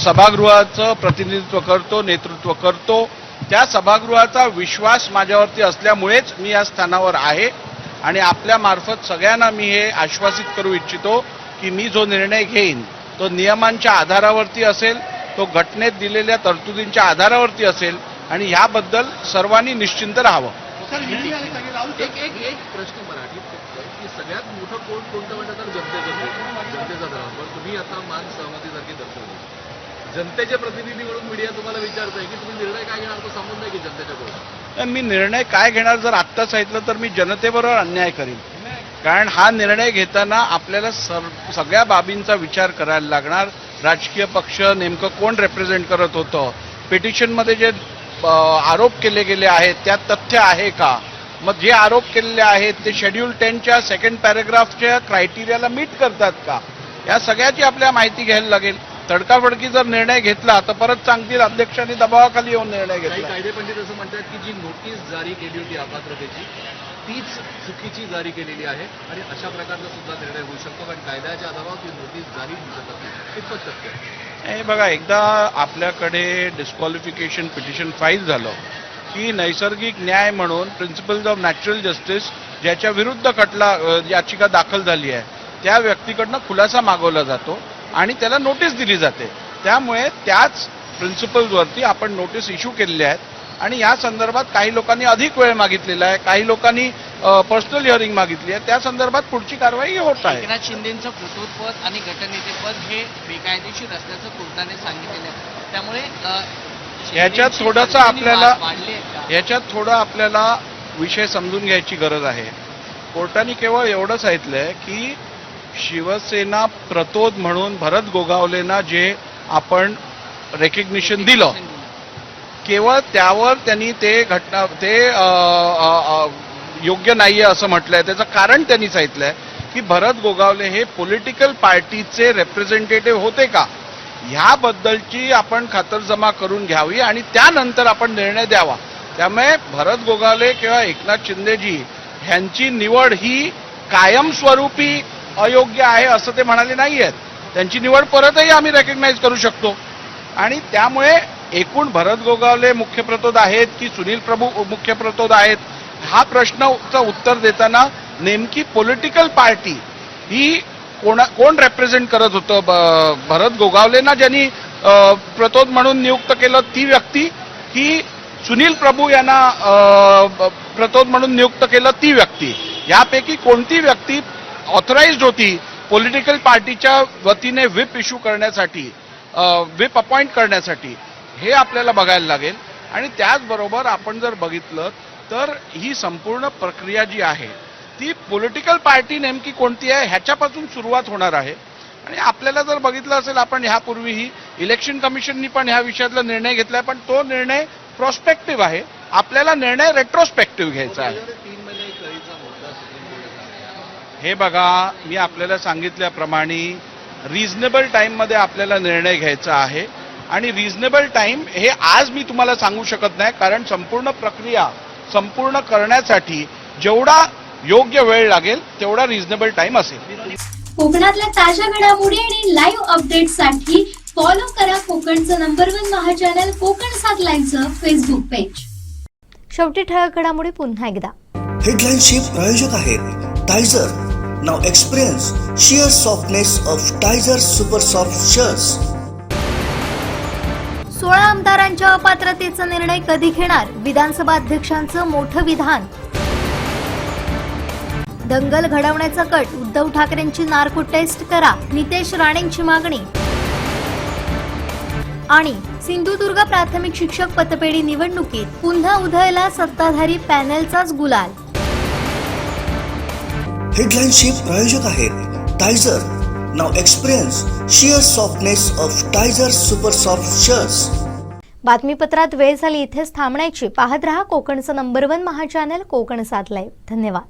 S14: सभागृहाचं प्रतिनिधित्व करतो, नेतृत्व करतो, त्या सभागृहाचा विश्वास माझ्यावरती असल्यामुळेच मी या स्थानावर आहे. आणि आपल्या मार्फत सगळ्यांना मी हे आश्वासित करू इच्छितो की मी जो निर्णय घेईन तो नियमांच्या आधारावरती असेल, तो घटनेत दिलेल्या तरतुदींच्या आधारावरती असेल आणि ह्याबद्दल सर्वांनी निश्चिंत राहावं.
S16: एक प्रश्न मराठीत की सगळ्यात मोठं कोर्ट कोणतं म्हणतात तर जनतेचा धर्म. तुम्ही आता मान सहमतीसारखी दर्शवली. जनतेचे प्रतिनिधी म्हणून मीडिया तुम्हाला विचारतंय की तुम्ही निर्णय काय घेणार, तो संबंध आहे की जनतेच्या कोर्टात?
S14: मी निर्णय काय घेणार जर आत्ता सांगितलं तर मी जनतेबरोबर अन्याय करीन. कारण हा निर्णय घेताना आपल्याला सगळ्या बाबींचा विचार करायला लागणार. राजकीय पक्ष नेमकं कोण रिप्रेझेंट करत होतं, पिटिशनमध्ये जे आरोप केले गेले आहेत त्यात तथ्य आहे का, मग जे आरोप केलेले आहेत ते शेड्यूल 10च्या 2nd पॅरेग्राफच्या क्रायटेरियाला मीट करतात का, या सगळ्याची आपल्याला माहिती घ्यायला लागेल. तडकाफडकी जर निर्णय घेतला तर परत सांगतील अध्यक्षांनी दबावाखाली येऊन निर्णय घेतला.
S16: कायदेपंडित असं म्हणतात की जी नोटीस जारी केली होती अपात्रतेची तीच चुकीची जारी केलेली आहे आणि अशा प्रकारचा सुद्धा निर्णय होऊ शकतो. कारण कायद्याच्या आधारावर ती नोटीस जारी होऊ शकत नाही. कितपत शक्य आहे?
S14: हे बघा, एकदा आपल्याकडे डिस्क्वालिफिकेशन पिटिशन फाईल झालं की नैसर्गिक न्याय म्हणून प्रिन्सिपल्स ऑफ नॅचरल जस्टिस ज्याच्या विरुद्ध याचिका दाखल झाली आहे त्या व्यक्तीकडनं खुलासा मागवला जातो आणि त्याला नोटीस दिली जाते. त्यामुळे त्याच प्रिन्सिपल्सवरती आपण नोटीस इश्यू केलेल्या आहेत आणि या संदर्भात काही लोकांनी अधिक वेळ मागितलेला आहे, काही लोकांनी पर्सनल हिअरिंग मागितली आहे. त्या संदर्भात पुढची कारवाई होत आहे.
S15: एकनाथ शिंदेंचं फुटूरपद आणि गटनेतेपद हे बेकायदेशीर असल्याचं कोर्टाने सांगितलेलं आहे. त्यामुळे
S14: याच्यात थोडं आपल्याला विषय समजून घ्यायची गरज आहे. कोर्टाने केवळ एवढं सांगितलंय की शिवसेना प्रतोद म्हणून भरत गोगावलेंना जे आपण रेकग्निशन दिलं केवळ त्यावर त्यांनी ते योग्य नाहीये असं म्हटलंय. त्याचं कारण त्यांनी सांगितलंय की भरत गोगावले हे पॉलिटिकल पार्टीचे रिप्रेझेंटेटिव्ह होते का, ह्याबद्दलची आपण खातरजमा करून घ्यावी आणि त्यानंतर आपण निर्णय द्यावा त्यामुळे भरत गोगावले किंवा एकनाथ शिंदेजी ह्यांची निवड ही कायमस्वरूपी अयोग्य आहे असं ते म्हणाले नाही आहेत. त्यांची निवड परतही आम्ही रेकग्नाइज करू शकतो. आणि त्यामुळे एकूण भरत गोगावले मुख्य प्रतोद आहेत की सुनील प्रभू मुख्य प्रतोद आहेत हा प्रश्नाचं उत्तर देताना नेमकी पॉलिटिकल पार्टी ही कोण रेप्रेझेंट करत होतं, भरत गोगावलेंना ज्यांनी प्रतोद म्हणून नियुक्त केलं ती व्यक्ती की सुनील प्रभू यांना प्रतोद म्हणून नियुक्त केलं ती व्यक्ती, यापैकी कोणती व्यक्ती ऑथराइज्ड होती पॉलिटिकल पार्टीच्या वतीने व्हिप इश्यू करण्यासाठी, व्हिप अपॉइंट करण्यासाठी, हे आपल्याला बघायला लागेल. आणि त्याचबरोबर आपण जर बघितलं तर ही संपूर्ण प्रक्रिया जी आहे ती पॉलिटिकल पार्टी नेमकी कोणती आहे ह्याच्यापासून सुरुवात होणार आहे. आणि आपल्याला जर बघितलं असेल आपण ह्यापूर्वीही इलेक्शन कमिशननी पण ह्या विषयातला निर्णय घेतलाय, पण तो निर्णय प्रॉस्पेक्टिव्ह आहे. आपल्याला निर्णय रेट्रोस्पेक्टिव्ह घ्यायचा आहे. हे बघा, मी आपल्याला सांगितल्याप्रमाणे रिझनेबल टाईममध्ये आपल्याला निर्णय घ्यायचा आहे. आणि रिझनेबल टाईम हे आज मी तुम्हाला सांगू शकत नाही, कारण संपूर्ण प्रक्रिया संपूर्ण करण्यासाठी जेवढा योग्य वेळ लागेल तेवढा रिझनेबल टाईम असेल.
S5: कोकणातल्या ताज्या घडामोडी आणि लाईव्ह अपडेट्ससाठी फॉलो करा कोकणचं नंबर 1 महा चॅनल कोकण 7 लाईव्हचं फेसबुक पेज.
S2: शेवटी ठळक घडामोडी पुन्हा एकदा.
S1: हेडलाईनचे प्रायोजक आहेत टायझर. Now experience sheer softness of टायझर सुपर सॉफ्ट शर्ट्स.
S2: 16 आमदारांच्या अपात्रतेचा निर्णय कधी घेणार, विधानसभा अध्यक्षांचं मोठं विधान. दंगल घडवण्याचा कट, उद्धव ठाकरेंची नार्को टेस्ट करा, नितेश राणेंची मागणी. आणि सिंधुदुर्ग प्राथमिक शिक्षक पतपेढी निवडणुकीत पुन्हा उधळला सत्ताधारी पॅनेलचाच गुलाल.
S1: हेडलाईनचे प्रायोजक आहेत टायझर. Now experience sheer softness of टायझर सुपर सॉफ्ट शर्ट्स.
S2: बातमीपत्रात वेळ झाली इथेच थांबण्याची. पाहत रहा कोकणचं नंबर 1 महा चॅनल कोकण 7 लाईव्ह. धन्यवाद.